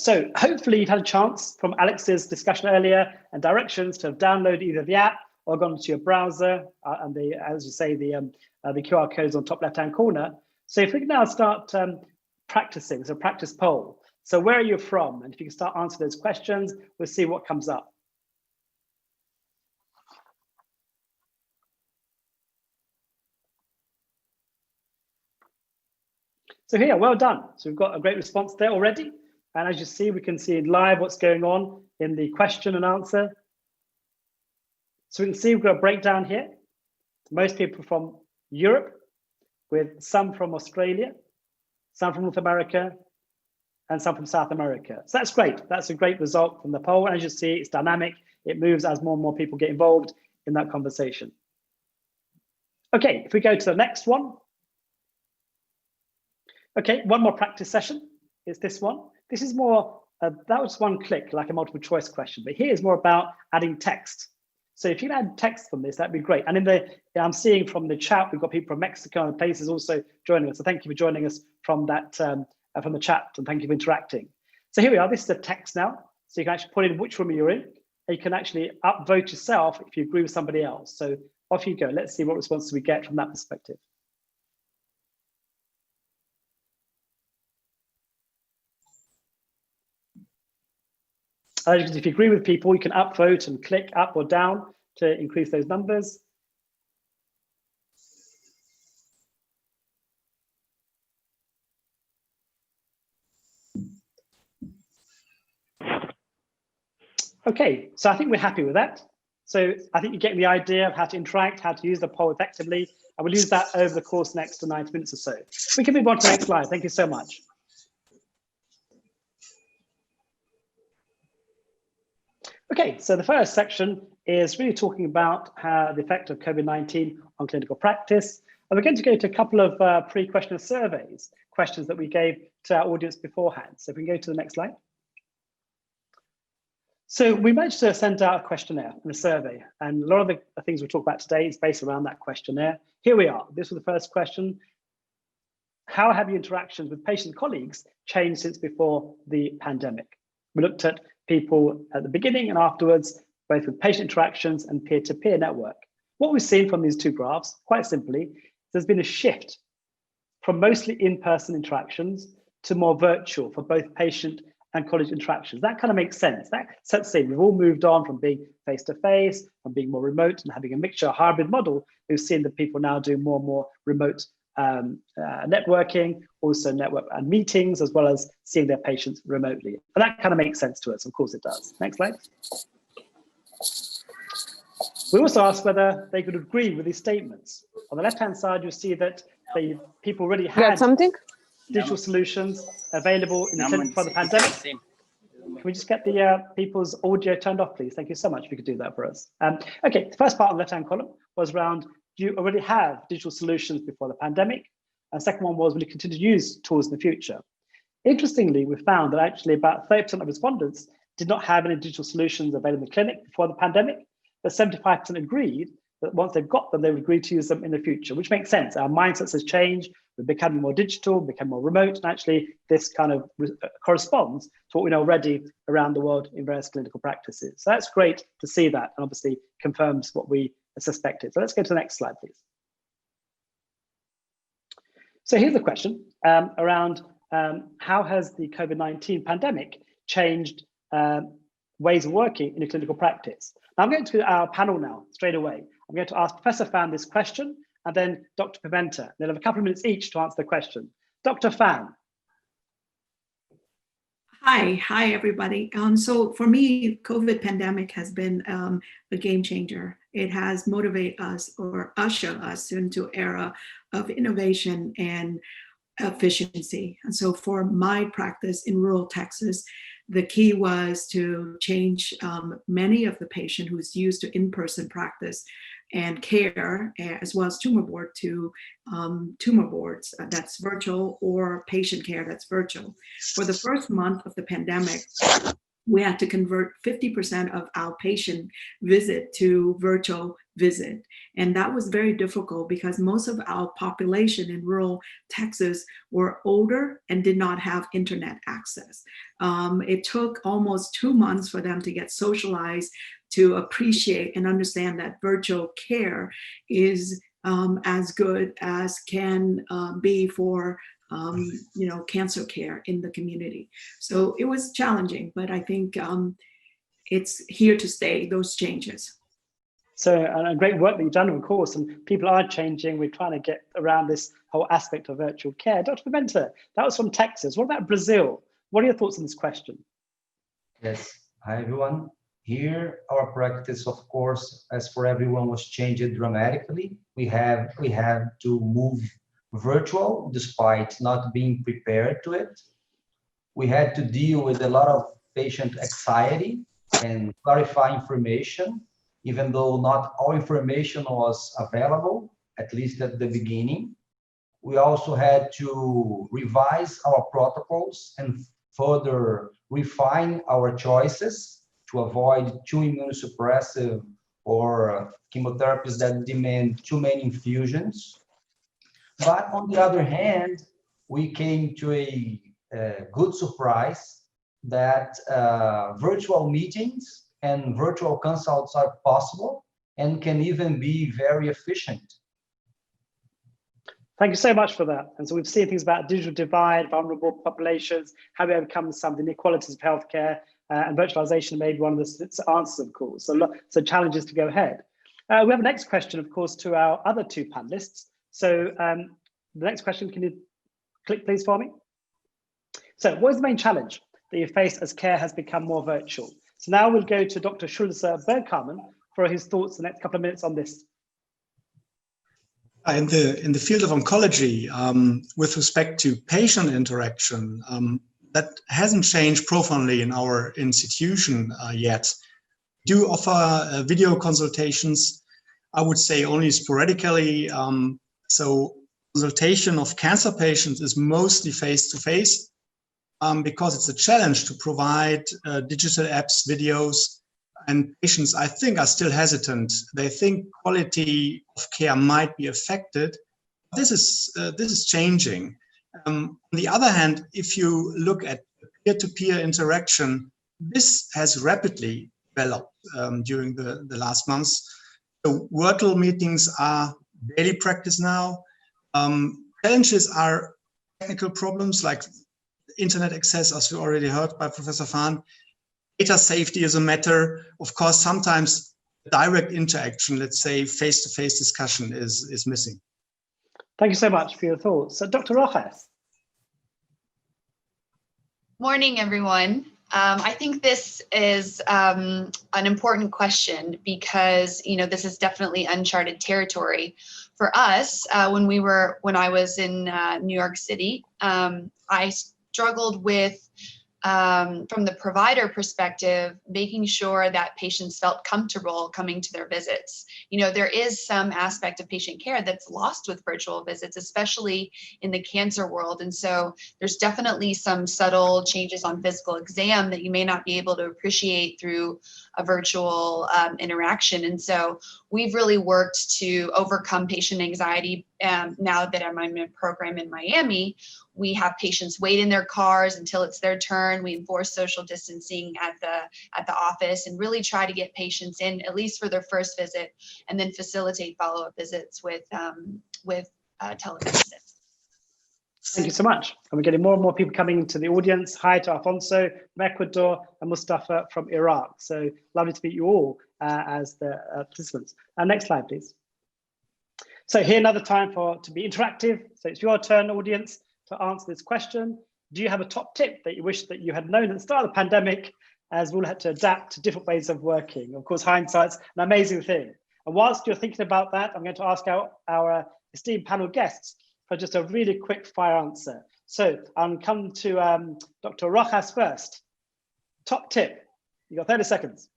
so hopefully you've had a chance from Alex's discussion earlier and directions to have downloaded either the app or gone to your browser and as you say, the QR codes on top left-hand corner. So if we can now start practicing, so practice poll. So where are you from? And if you can start answering those questions, we'll see what comes up. So here, well done. So we've got a great response there already. And as you see, we can see live what's going on in the question and answer. So we can see we've got a breakdown here. Most people from Europe, with some from Australia, some from North America, and some from South America. So that's great. That's a great result from the poll. And as you see, it's dynamic. It moves as more and more people get involved in that conversation. Okay, if we go to the next one. Okay, one more practice session. It's this one. This is more, that was one click, like a multiple choice question, but here is more about adding text. So if you can add text from this, that'd be great. And I'm seeing from the chat, we've got people from Mexico and places also joining us. So thank you for joining us from that, from the chat, and thank you for interacting. So here we are, this is the text now. So you can actually put in which room you're in, and you can actually upvote yourself if you agree with somebody else. So off you go. Let's see what responses we get from that perspective. If you agree with people, you can upvote and click up or down to increase those numbers. Okay, so I think we're happy with that. So I think you're getting the idea of how to interact, how to use the poll effectively, and we'll use that over the course next to 90 minutes or so. We can move on to the next slide. Thank you so much. Okay, so the first section is really talking about how the effect of COVID-19 on clinical practice. And we're going to go to a couple of pre-questionnaire surveys, questions that we gave to our audience beforehand. So if we can go to the next slide. So we managed to send out a questionnaire and a survey, and a lot of the things we talk about today is based around that questionnaire. Here we are. This was the first question. How have your interactions with patient colleagues changed since before the pandemic? We looked at people at the beginning and afterwards, both with patient interactions and peer-to-peer network. What we've seen from these two graphs, quite simply, there's been a shift from mostly in-person interactions to more virtual for both patient and colleague interactions. That kind of makes sense. That sets the scene. We've all moved on from being face-to-face, from being more remote and having a mixture, a hybrid model. We've seen that people now do more and more remote networking, also network and meetings, as well as seeing their patients remotely. And that kind of makes sense to us. Of course it does. Next slide. We also asked whether they could agree with these statements. On the left-hand side, you'll see that people already had digital solutions available in the for the pandemic. Can we just get the people's audio turned off, please? Thank you so much if you could do that for us. Okay, the first part on the left-hand column was around, do you already have digital solutions before the pandemic? And the second one was, will you continue to use tools in the future? Interestingly, we found that actually about 30% of respondents did not have any digital solutions available in the clinic before the pandemic, but 75% agreed that once they've got them, they would agree to use them in the future, which makes sense. Our mindsets has changed. We're becoming more digital, become more remote, and actually this kind of corresponds to what we know already around the world in various clinical practices. So that's great to see that, and obviously confirms what we suspected. So let's go to the next slide, please. So here's the question around how has the COVID-19 pandemic changed ways of working in a clinical practice? Now I'm going to our panel now, straight away. I'm going to ask Professor Phan this question, and then Dr. Pimenta. They'll have a couple of minutes each to answer the question. Dr. Phan. Hi, everybody. So for me, COVID pandemic has been a game changer. It has motivated us or ushered us into an era of innovation and efficiency. And so for my practice in rural Texas, the key was to change many of the patient who's used to in-person practice and care, as well as tumor board, to tumor boards that's virtual, or patient care that's virtual. For the first month of the pandemic, we had to convert 50% of outpatient visit to virtual visit. And that was very difficult because most of our population in rural Texas were older and did not have internet access. It took almost 2 months for them to get socialized, to appreciate and understand that virtual care is as good as can be for cancer care in the community. So it was challenging, but I think it's here to stay, those changes. So a great work that you've done, of course, and people are changing. We're trying to get around this whole aspect of virtual care. Dr. Pimenta, that was from Texas. What about Brazil? What are your thoughts on this question? Yes, hi everyone. Here, our practice, of course, as for everyone, was changed dramatically. We had to move virtual despite not being prepared to it. We had to deal with a lot of patient anxiety and clarify information, even though not all information was available, at least at the beginning. We also had to revise our protocols and further refine our choices to avoid too immunosuppressive or chemotherapies that demand too many infusions. But on the other hand, we came to a good surprise that virtual meetings and virtual consults are possible and can even be very efficient. Thank you so much for that. And so we've seen things about digital divide, vulnerable populations, how we overcome some of the inequalities of healthcare, and virtualization may be one of the answers, of course. So challenges to go ahead. We have a next question, of course, to our other two panelists. So the next question, can you click please for me? So what is the main challenge that you face as care has become more virtual? So now we'll go to Dr. Schulze-Bergkamen for his thoughts the next couple of minutes on this. In the field of oncology, with respect to patient interaction, that hasn't changed profoundly in our institution yet. We do offer video consultations, I would say only sporadically. So consultation of cancer patients is mostly face-to-face because it's a challenge to provide digital apps, videos, and patients, I think, are still hesitant. They think quality of care might be affected. This is changing. On the other hand, if you look at peer-to-peer interaction, this has rapidly developed during the last months. So virtual meetings are daily practice now. Challenges are technical problems like internet access, as we already heard by Professor Phan. Data safety is a matter. Of course, sometimes direct interaction, let's say face-to-face discussion is missing. Thank you so much for your thoughts. So Dr. Rojas. Morning, everyone. I think this is an important question because, this is definitely uncharted territory for us. When I was in New York City, I struggled with, from the provider perspective, making sure that patients felt comfortable coming to their visits. There is some aspect of patient care that's lost with virtual visits, especially in the cancer world. And so there's definitely some subtle changes on physical exam that you may not be able to appreciate through a virtual interaction. And so we've really worked to overcome patient anxiety. Now that I'm in a program in Miami, we have patients wait in their cars until it's their turn. We enforce social distancing at the office and really try to get patients in at least for their first visit, and then facilitate follow-up visits with telemedicine. Thank you so much. And we're getting more and more people coming into the audience. Hi to Alfonso from Ecuador and Mustafa from Iraq. So lovely to meet you all as the participants. Next slide, please. So here another time to be interactive. So it's your turn, audience, to answer this question. Do you have a top tip that you wish that you had known at the start of the pandemic, as we all had to adapt to different ways of working? Of course, hindsight's an amazing thing. And whilst you're thinking about that, I'm going to ask our esteemed panel guests for just a really quick fire answer. So I'll come to Dr. Rojas first. Top tip, you got 30 seconds.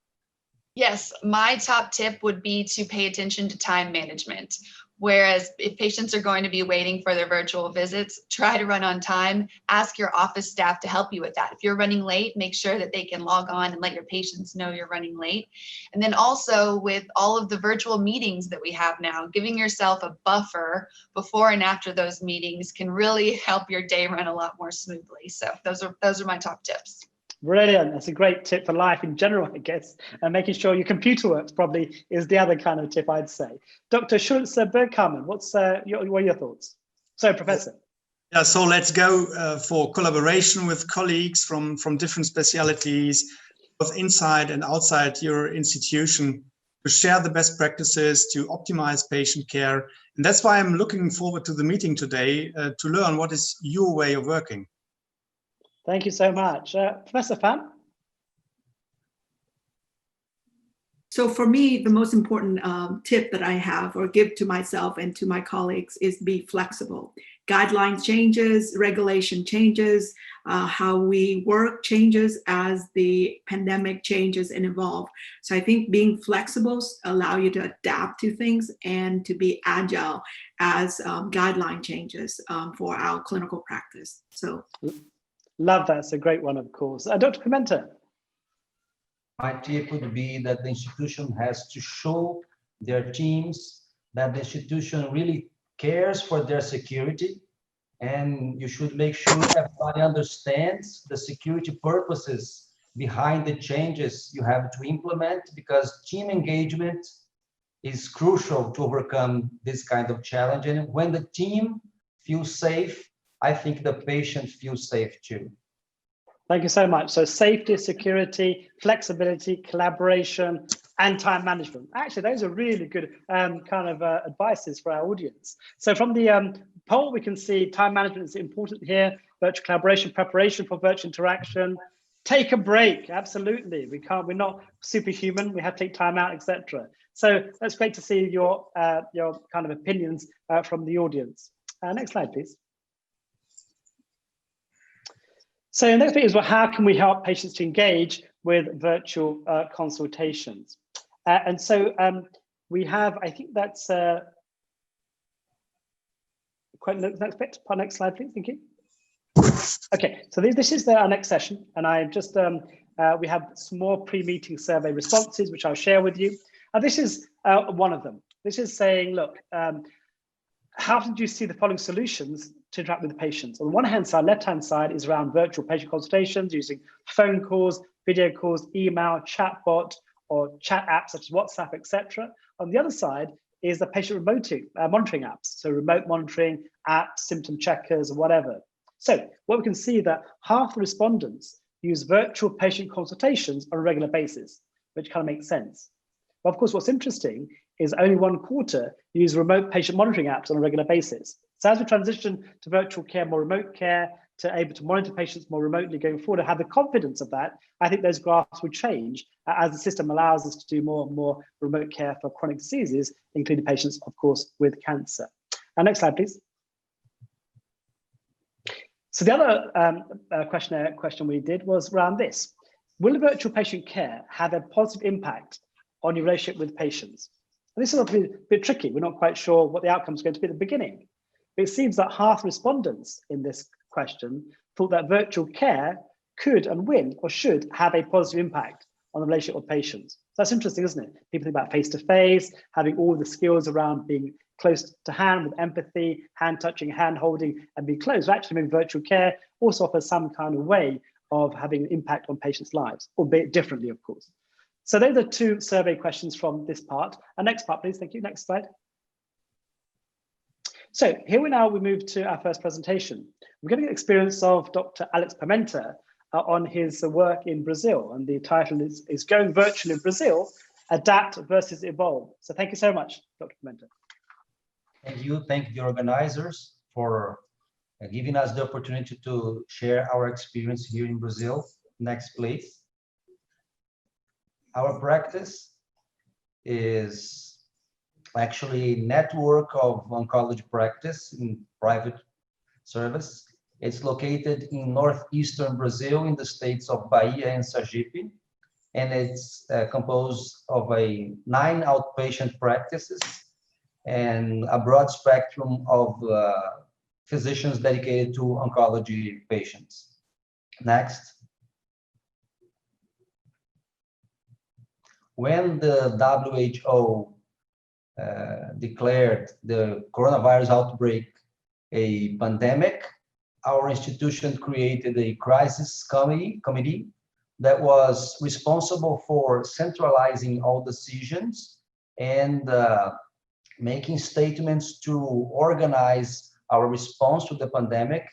Yes, my top tip would be to pay attention to time management. Whereas if patients are going to be waiting for their virtual visits, try to run on time. Ask your office staff to help you with that. If you're running late, make sure that they can log on and let your patients know you're running late. And then also with all of the virtual meetings that we have now, giving yourself a buffer before and after those meetings can really help your day run a lot more smoothly. So those are my top tips. Brilliant. That's a great tip for life in general, I guess. And making sure your computer works probably is the other kind of tip I'd say. Dr. Schulze-Bergkamen, what are your thoughts? So, Professor. Yeah, so let's go for collaboration with colleagues from different specialities, both inside and outside your institution, to share the best practices, to optimize patient care. And that's why I'm looking forward to the meeting today to learn what is your way of working. Thank you so much. Professor Phan? So for me, the most important tip that I have or give to myself and to my colleagues is be flexible. Guidelines changes, regulation changes, how we work changes as the pandemic changes and evolve. So I think being flexible allow you to adapt to things and to be agile as guideline changes for our clinical practice. So. Love that. It's a great one, of course. Dr. Pimenta. My tip would be that the institution has to show their teams that the institution really cares for their security, and you should make sure everybody understands the security purposes behind the changes you have to implement, because team engagement is crucial to overcome this kind of challenge. And when the team feels safe, I think the patient feels safe too. Thank you so much. So safety, security, flexibility, collaboration, and time management. Actually, those are really good kind of advices for our audience. So from the poll, we can see time management is important here, virtual collaboration, preparation for virtual interaction, take a break. Absolutely. We're not superhuman. We have to take time out, etc. So that's great to see your kind of opinions from the audience. Next slide, please. So the next bit is, well, how can we help patients to engage with virtual consultations? And so we have, I think that's quite next slide, please. Thank you. Okay, so this is our next session, and I just we have some more pre-meeting survey responses, which I'll share with you. And this is one of them. This is saying, look, how did you see the following solutions to interact with the patients? On the one hand side, left-hand side is around virtual patient consultations using phone calls, video calls, email, chatbot, or chat apps such as WhatsApp, etc. On the other side is the patient monitoring apps, so remote monitoring apps, symptom checkers, or whatever. So what we can see that half the respondents use virtual patient consultations on a regular basis, which kind of makes sense. But of course, what's interesting is only 1/4 use remote patient monitoring apps on a regular basis. So as we transition to virtual care, more remote care, to able to monitor patients more remotely going forward and have the confidence of that, I think those graphs would change as the system allows us to do more and more remote care for chronic diseases, including patients, of course, with cancer. Next slide, please. So the other question we did was around this. Will virtual patient care have a positive impact on your relationship with patients? And this is a bit tricky. We're not quite sure what the outcome is going to be at the beginning. But it seems that half the respondents in this question thought that virtual care could and will or should have a positive impact on the relationship with patients. So that's interesting, isn't it? People think about face-to-face, having all the skills around being close to hand with empathy, hand touching, hand holding, and being close. But actually, maybe virtual care also offers some kind of way of having an impact on patients' lives, albeit differently, of course. So those are 2 survey questions from this part. Next part, please. Thank you. Next slide. So here we move to our first presentation. We're getting an experience of Dr. Alex Pimenta on his work in Brazil. And the title is Going Virtual in Brazil, Adapt versus Evolve. So thank you so much, Dr. Pimenta. Thank you. Thank the organizers for giving us the opportunity to share our experience here in Brazil. Next, please. Our practice is actually a network of oncology practice in private service. It's located in northeastern Brazil in the states of Bahia and Sergipe, and it's composed of 9 outpatient practices and a broad spectrum of physicians dedicated to oncology patients. Next. When the WHO declared the coronavirus outbreak a pandemic, our institution created a crisis committee that was responsible for centralizing all decisions and making statements to organize our response to the pandemic.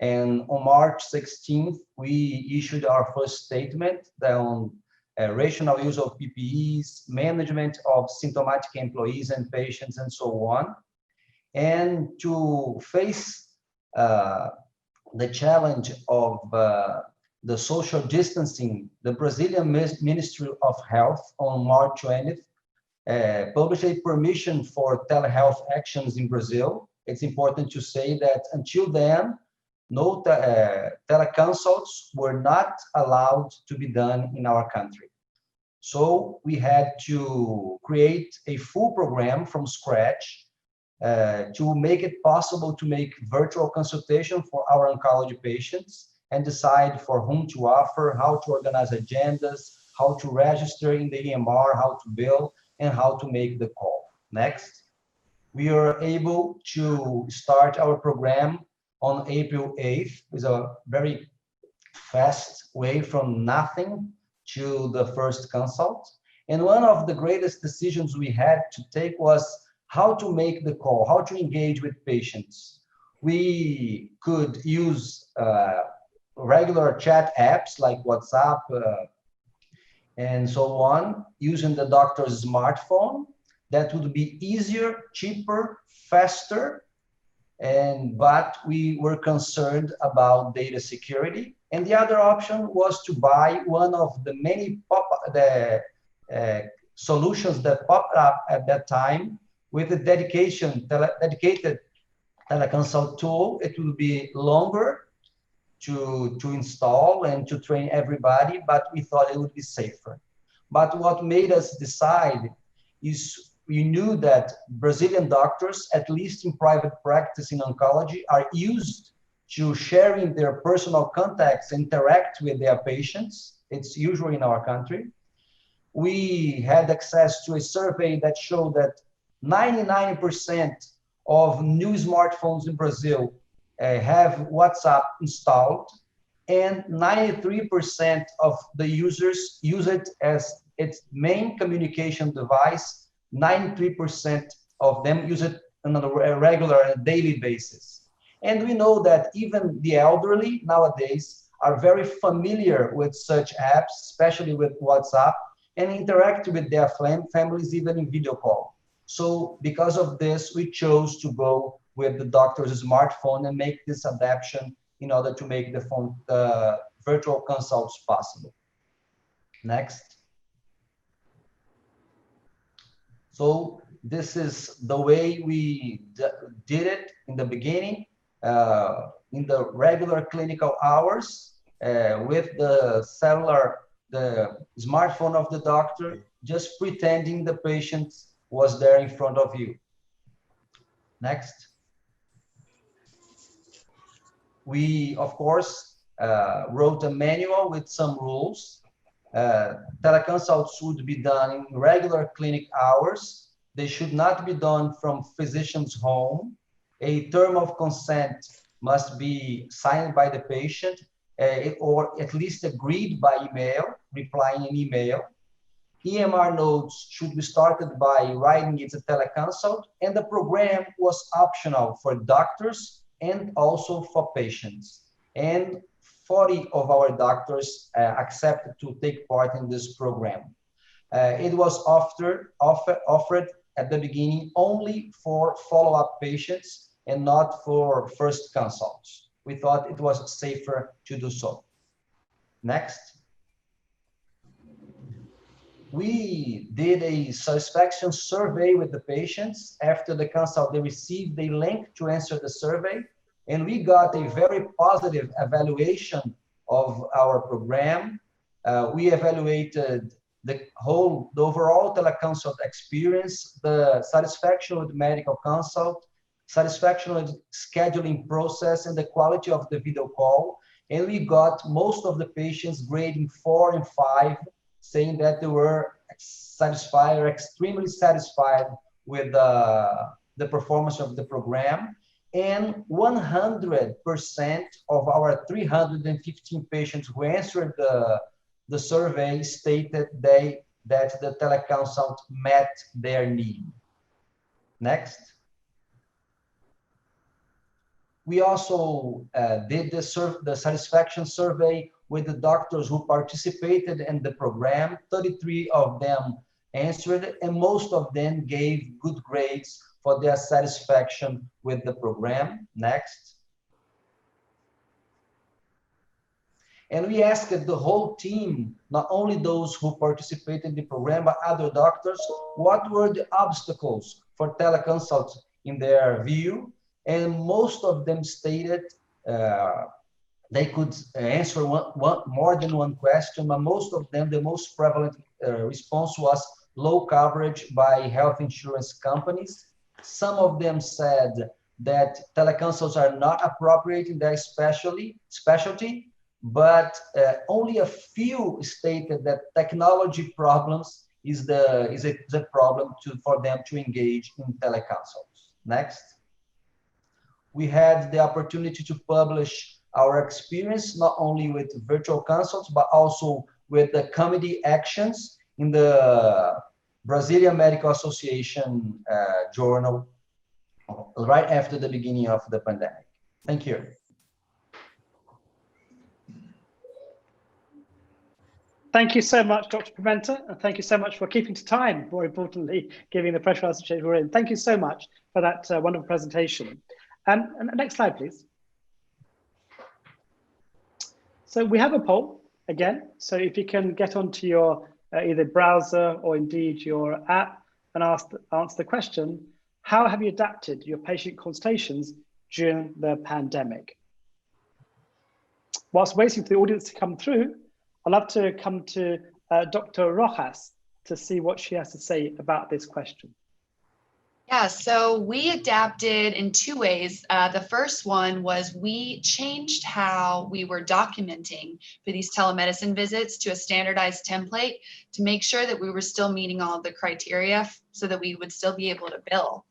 And on March 16th, we issued our first statement on rational use of PPEs, management of symptomatic employees and patients, and so on. And to face the challenge of the social distancing, the Brazilian Ministry of Health on March 20th published a permission for telehealth actions in Brazil. It's important to say that until then, no teleconsults were not allowed to be done in our country. So we had to create a full program from scratch to make it possible to make virtual consultation for our oncology patients and decide for whom to offer, how to organize agendas, how to register in the EMR, how to bill, and how to make the call. Next. We are able to start our program on April 8th. It's a very fast way from nothing to the first consult. And one of the greatest decisions we had to take was how to make the call, how to engage with patients. We could use regular chat apps like WhatsApp and so on, using the doctor's smartphone. That would be easier, cheaper, faster, but we were concerned about data security. And the other option was to buy one of the many solutions that popped up at that time with a dedicated teleconsult tool. It will be longer to install and to train everybody, but we thought it would be safer. But what made us decide is we knew that Brazilian doctors, at least in private practice in oncology, are used to sharing their personal contacts, interact with their patients. It's usually in our country. We had access to a survey that showed that 99% of new smartphones in Brazil have WhatsApp installed, and 93% of the users use it as its main communication device. 93% of them use it on a regular and daily basis. And we know that even the elderly nowadays are very familiar with such apps, especially with WhatsApp, and interact with their families even in video call. So because of this, we chose to go with the doctor's smartphone and make this adaptation in order to make the virtual consults possible. Next. So this is the way we did it in the beginning, in the regular clinical hours, with the smartphone of the doctor, just pretending the patient was there in front of you. Next. We, of course, wrote a manual with some rules. Teleconsults would be done in regular clinic hours. They should not be done from physician's home. A term of consent must be signed by the patient or at least agreed by email, replying an email. EMR notes should be started by writing it's a teleconsult, and the program was optional for doctors and also for patients. And 40 of our doctors accepted to take part in this program. It was offered at the beginning only for follow-up patients and not for first consults. We thought it was safer to do so. Next. We did a satisfaction survey with the patients. After the consult, they received a link to answer the survey, and we got a very positive evaluation of our program. We evaluated the overall teleconsult experience, the satisfaction with medical consult, satisfaction with scheduling process, and the quality of the video call. And we got most of the patients grading 4 and 5, saying that they were satisfied or extremely satisfied with the performance of the program. And 100% of our 315 patients who answered the survey stated that the teleconsult met their need. Next. We also did the satisfaction survey with the doctors who participated in the program. 33 of them answered, and most of them gave good grades for their satisfaction with the program. Next. And we asked the whole team, not only those who participated in the program, but other doctors, what were the obstacles for teleconsult in their view. And most of them stated they could answer more than one question, but most of them, the most prevalent response was low coverage by health insurance companies. Some of them said that teleconsults are not appropriate in their specialty, but only a few stated that technology problems is a problem for them to engage in teleconsults. Next. We had the opportunity to publish our experience, not only with virtual consults, but also with the committee actions in the Brazilian Medical Association journal right after the beginning of the pandemic. Thank you. Thank you so much, Dr. Pimenta, and thank you so much for keeping to time, more importantly, giving the pressurized situation we're in. Thank you so much for that wonderful presentation. And next slide, please. So we have a poll again. So if you can get onto your either browser or indeed your app and answer the question, how have you adapted your patient consultations during the pandemic? Whilst waiting for the audience to come through, I'd love to come to Dr. Rojas to see what she has to say about this question. Yeah, so we adapted in 2 ways. The first one was we changed how we were documenting for these telemedicine visits to a standardized template to make sure that we were still meeting all of the criteria so that we would still be able to bill.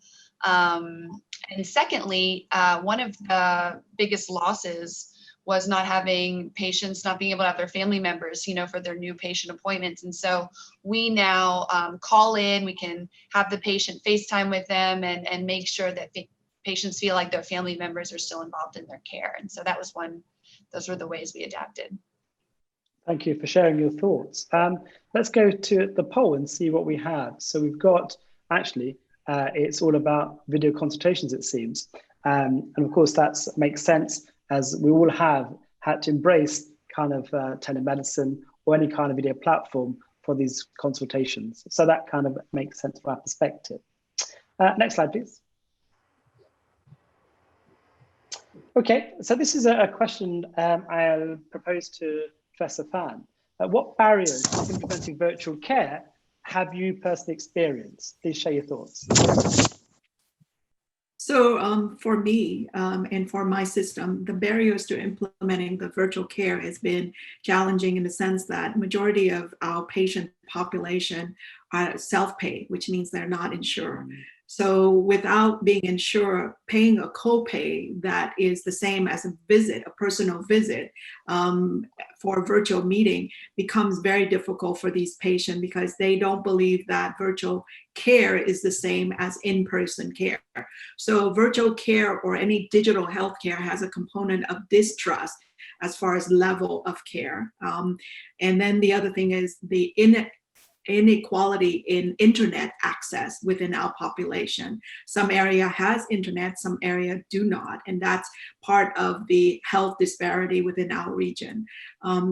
And secondly, one of the biggest losses was not having patients not being able to have their family members, for their new patient appointments. And so we now call in, we can have the patient FaceTime with them and make sure that patients feel like their family members are still involved in their care. And so that was those were the ways we adapted. Thank you for sharing your thoughts. Let's go to the poll and see what we have. So we've got, actually, it's all about video consultations, it seems. And of course, that makes sense, as we all have had to embrace kind of telemedicine or any kind of video platform for these consultations. So that kind of makes sense from our perspective. Next slide, please. Okay, so this is a question I'll propose to Professor Phan. What barriers to implementing virtual care have you personally experienced? Please share your thoughts. So for me and for my system, the barriers to implementing the virtual care has been challenging in the sense that majority of our patient population are self-pay, which means they're not insured. So without being insured, paying a copay that is the same as a visit, a personal visit for a virtual meeting becomes very difficult for these patients because they don't believe that virtual care is the same as in-person care. So virtual care or any digital healthcare has a component of distrust as far as level of care. And then the other thing is the inequality in internet access within our population. Some area has internet, some area do not, and that's part of the health disparity within our region.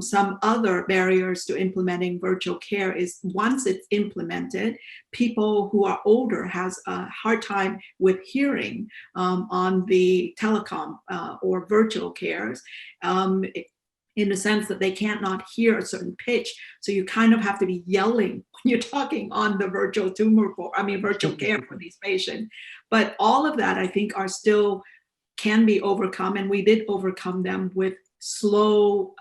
Some other barriers to implementing virtual care is once it's implemented, people who are older has a hard time with hearing on the telecom or virtual cares. in the sense that they can't not hear a certain pitch. So you kind of have to be yelling when you're talking on the virtual virtual care for these patients. But all of that, I think, are still can be overcome. And we did overcome them with slow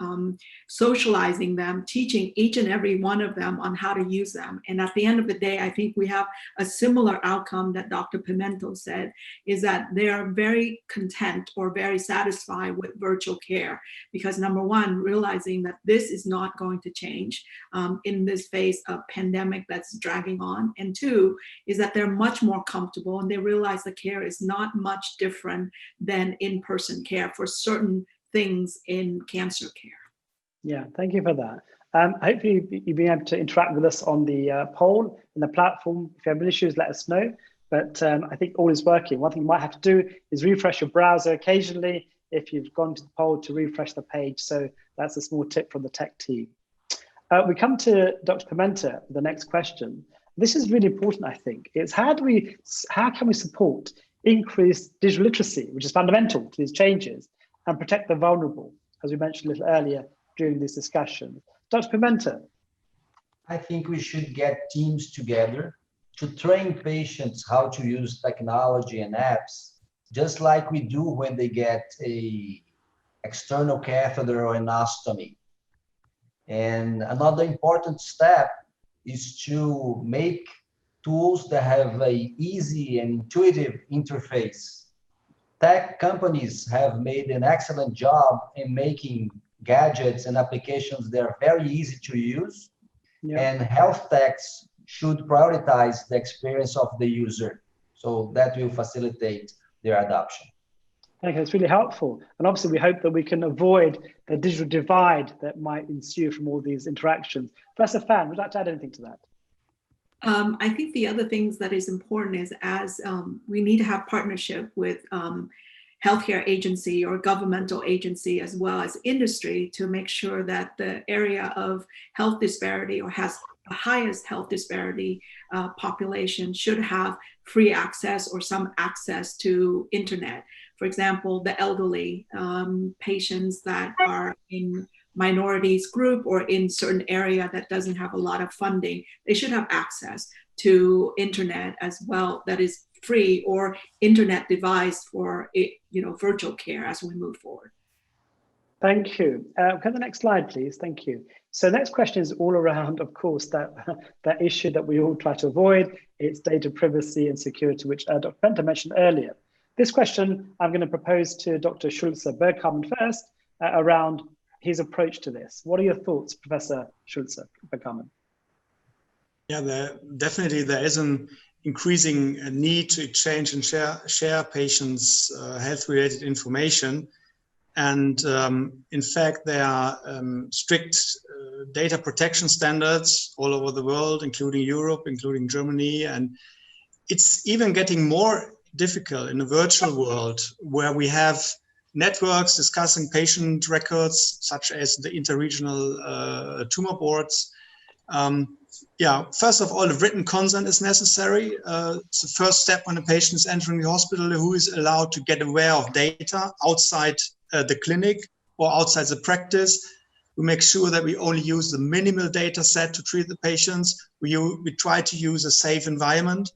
socializing them, teaching each and every one of them on how to use them. And at the end of the day, I think we have a similar outcome that Dr. Pimenta said, is that they are very content or very satisfied with virtual care, because number one, realizing that this is not going to change in this phase of pandemic that's dragging on. And two, is that they're much more comfortable and they realize the care is not much different than in-person care for certain things in cancer care. Yeah, thank you for that. Hopefully you'll be able to interact with us on the poll and the platform. If you have issues, let us know. But I think all is working. One thing you might have to do is refresh your browser occasionally if you've gone to the poll to refresh the page. So that's a small tip from the tech team. We come to Dr. Pimenta, the next question. This is really important, I think. It's how can we support increased digital literacy, which is fundamental to these changes, and protect the vulnerable, as we mentioned a little earlier during this discussion. Dr. Pimenta. I think we should get teams together to train patients how to use technology and apps, just like we do when they get a external catheter or an ostomy. And another important step is to make tools that have an easy and intuitive interface. Tech companies have made an excellent job in making gadgets and applications that are very easy to use. Yeah. And health techs should prioritize the experience of the user. So that will facilitate their adoption. Thank you, it's really helpful. And obviously we hope that we can avoid the digital divide that might ensue from all these interactions. Professor Phan, would you like to add anything to that? I think the other things that is important is as we need to have partnership with healthcare agency or governmental agency as well as industry to make sure that the area of health disparity or has the highest health disparity population should have free access or some access to internet. For example, the elderly patients that are in minorities group or in certain area that doesn't have a lot of funding, they should have access to internet as well that is free or internet device for virtual care as we move forward. Thank you. Can the next slide, please? Thank you. So next question is all around, of course, that issue that we all try to avoid. It's data privacy and security, which Dr. Pimenta mentioned earlier. This question I'm going to propose to Dr. Schulze-Bergkamen first around his approach to this. What are your thoughts, Professor Schulze-Bergkamen? Yeah, definitely there is an increasing need to exchange and share patients' health-related information. And in fact, there are strict data protection standards all over the world, including Europe, including Germany. And it's even getting more difficult in a virtual world where we have networks discussing patient records, such as the interregional tumor boards. First of all, a written consent is necessary. It's the first step when a patient is entering the hospital, who is allowed to get aware of data outside the clinic or outside the practice. We make sure that we only use the minimal data set to treat the patients. We try to use a safe environment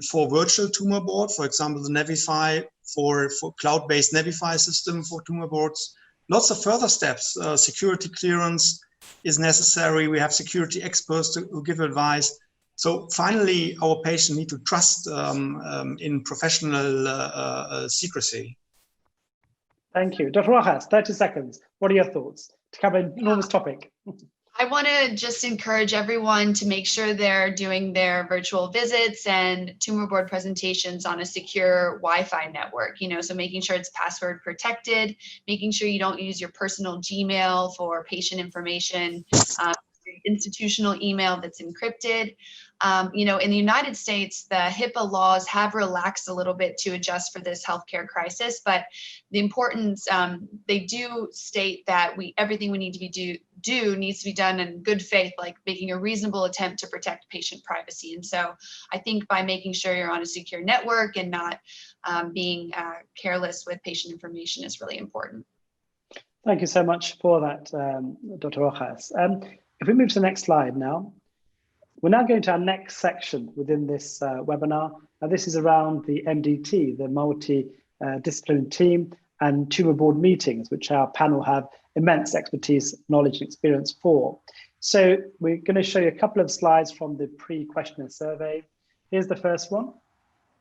for virtual tumor board, for example, the Navify for cloud-based Navify system for tumor boards. Lots of further steps. Security clearance is necessary. We have security experts who give advice. So finally, our patients need to trust in professional secrecy. Thank you. Dr. Rojas, 30 seconds. What are your thoughts to cover an enormous topic? I want to just encourage everyone to make sure they're doing their virtual visits and tumor board presentations on a secure Wi-Fi network, so making sure it's password protected, making sure you don't use your personal Gmail for patient information, institutional email that's encrypted. In the United States, the HIPAA laws have relaxed a little bit to adjust for this healthcare crisis, but the importance, they do state that everything we need to do needs to be done in good faith, like making a reasonable attempt to protect patient privacy. And so I think by making sure you're on a secure network and not being careless with patient information is really important. Thank you so much for that, Dr. Rojas. If we move to the next slide now, we're now going to our next section within this webinar. This is around the MDT, the multi-disciplinary team and tumor board meetings, which our panel have immense expertise, knowledge, and experience for. So we're going to show you a couple of slides from the pre-questionnaire survey. Here's the first one.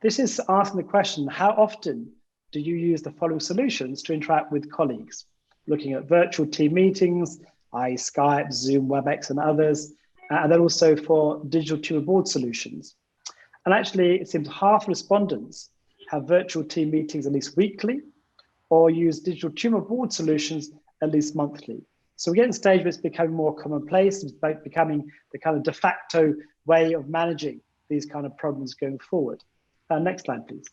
This is asking the question, how often do you use the following solutions to interact with colleagues? Looking at virtual team meetings, i.e. Skype, Zoom, WebEx, and others, and then also for digital tumor board solutions. And actually, it seems half respondents have virtual team meetings at least weekly, or use digital tumor board solutions at least monthly. So we're getting to a stage where it's becoming more commonplace, it's becoming the kind of de facto way of managing these kind of problems going forward. Next slide, please.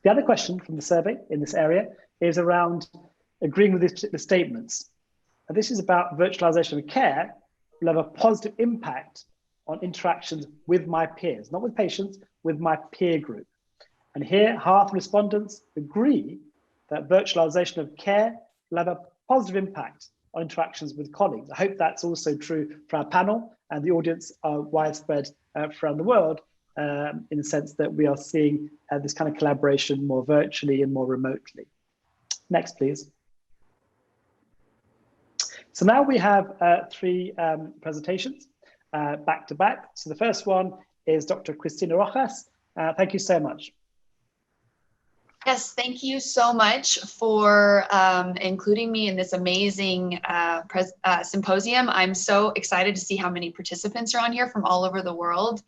The other question from the survey in this area is around agreeing with the statements. And this is about virtualization of care will have a positive impact on interactions with my peers, not with patients, with my peer group. And here, half respondents agree that virtualization of care will have a positive impact on interactions with colleagues. I hope that's also true for our panel and the audience are widespread around the world, in the sense that we are seeing this kind of collaboration more virtually and more remotely. Next, please. So now we have three presentations back to back. So the first one is Dr. Cristina Rojas. Thank you so much. Yes, thank you so much for including me in this amazing symposium. I'm so excited to see how many participants are on here from all over the world,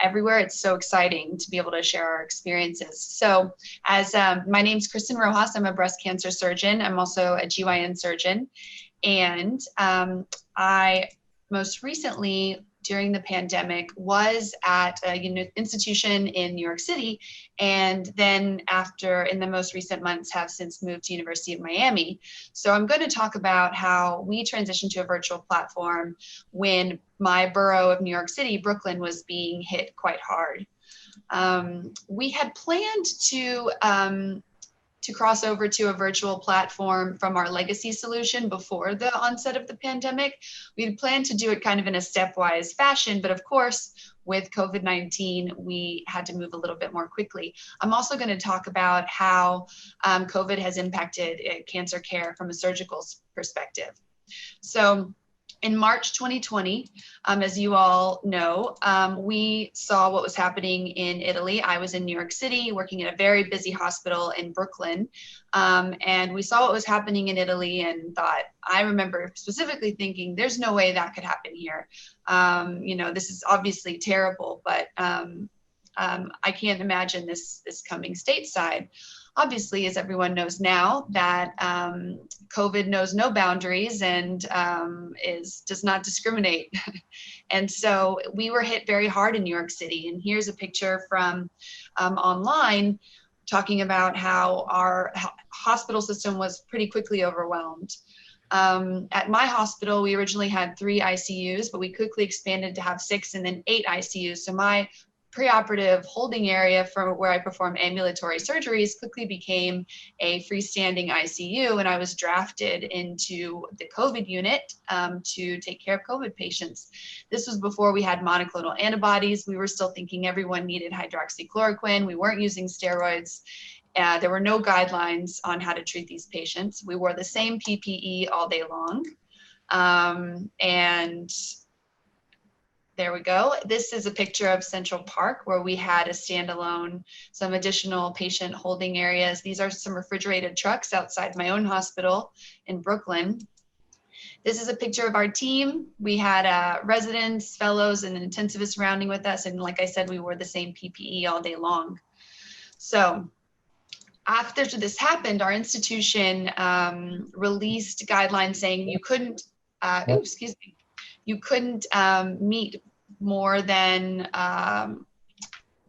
everywhere. It's so exciting to be able to share our experiences. So as my name's Cristina Rojas, I'm a breast cancer surgeon. I'm also a GYN surgeon. And I most recently, during the pandemic, was at an institution in New York City, and then in the most recent months have since moved to University of Miami. So I'm going to talk about how we transitioned to a virtual platform when my borough of New York City, Brooklyn, was being hit quite hard. We had planned to cross over to a virtual platform from our legacy solution before the onset of the pandemic. We had planned to do it kind of in a stepwise fashion, but of course, with COVID-19, we had to move a little bit more quickly. I'm also going to talk about how COVID has impacted cancer care from a surgical perspective. So in March 2020, as you all know, we saw what was happening in Italy. I was in New York City working at a very busy hospital in Brooklyn. And we saw what was happening in Italy and thought, I remember specifically thinking, there's no way that could happen here. This is obviously terrible, but I can't imagine this coming stateside. Obviously, as everyone knows now, that COVID knows no boundaries and does not discriminate. And so we were hit very hard in New York City. And here's a picture from online talking about how our hospital system was pretty quickly overwhelmed. At my hospital, we originally had 3 ICUs, but we quickly expanded to have 6 and then 8 ICUs. So my preoperative holding area for where I perform ambulatory surgeries quickly became a freestanding ICU, and I was drafted into the COVID unit to take care of COVID patients. This was before we had monoclonal antibodies. We were still thinking everyone needed hydroxychloroquine. We weren't using steroids. There were no guidelines on how to treat these patients. We wore the same PPE all day long. And there we go. This is a picture of Central Park where we had a standalone, some additional patient holding areas. These are some refrigerated trucks outside my own hospital in Brooklyn. This is a picture of our team. We had residents, fellows, and an intensivist rounding with us. And like I said, we wore the same PPE all day long. So after this happened, our institution released guidelines saying you couldn't, you couldn't meet more than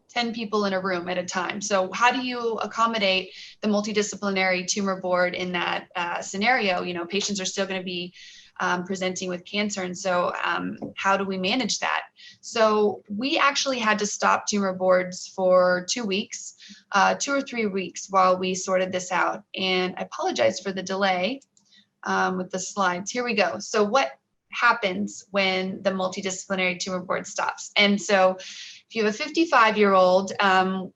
10 people in a room at a time. So how do you accommodate the multidisciplinary tumor board in that scenario? Patients are still going to be presenting with cancer. And so how do we manage that? So we actually had to stop tumor boards for 2 weeks, 2 or 3 weeks while we sorted this out. And I apologize for the delay with the slides. Here we go. So what happens when the multidisciplinary tumor board stops? And so if you have a 55-year-old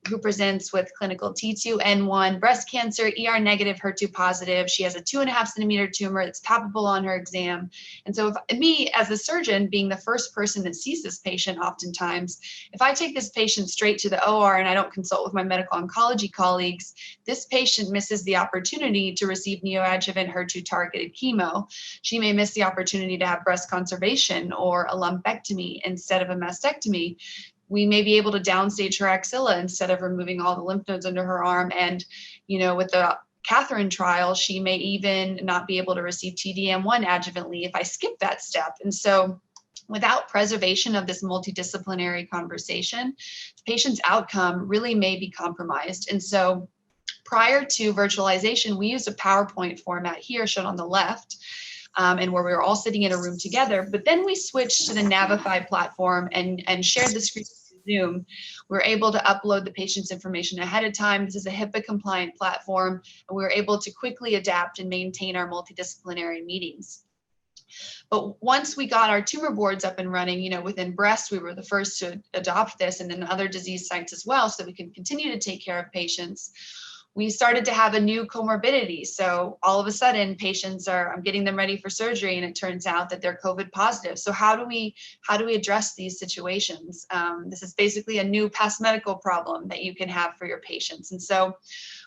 who presents with clinical T2N1 breast cancer, ER negative, HER2 positive, she has a 2.5 centimeter tumor that's palpable on her exam. And so if me as a surgeon, being the first person that sees this patient oftentimes, if I take this patient straight to the OR and I don't consult with my medical oncology colleagues, this patient misses the opportunity to receive neoadjuvant HER2 targeted chemo. She may miss the opportunity to have breast conservation or a lumpectomy instead of a mastectomy. We may be able to downstage her axilla instead of removing all the lymph nodes under her arm. And, you know, with the Catherine trial, she may even not be able to receive TDM1 adjuvantly if I skip that step. And so without preservation of this multidisciplinary conversation, the patient's outcome really may be compromised. And so prior to virtualization, we used a PowerPoint format here shown on the left. And where we were all sitting in a room together, but then we switched to the Navify platform and shared the screen with Zoom. We're able to upload the patient's information ahead of time. This is a HIPAA compliant platform, and we were able to quickly adapt and maintain our multidisciplinary meetings. But once we got our tumor boards up and running, you know, within breast, we were the first to adopt this, and then other disease sites as well, so we can continue to take care of patients. We started to have a new comorbidity. So all of a sudden patients I'm getting them ready for surgery and it turns out that they're COVID positive. So how do we address these situations? This is basically a new past medical problem that you can have for your patients. And so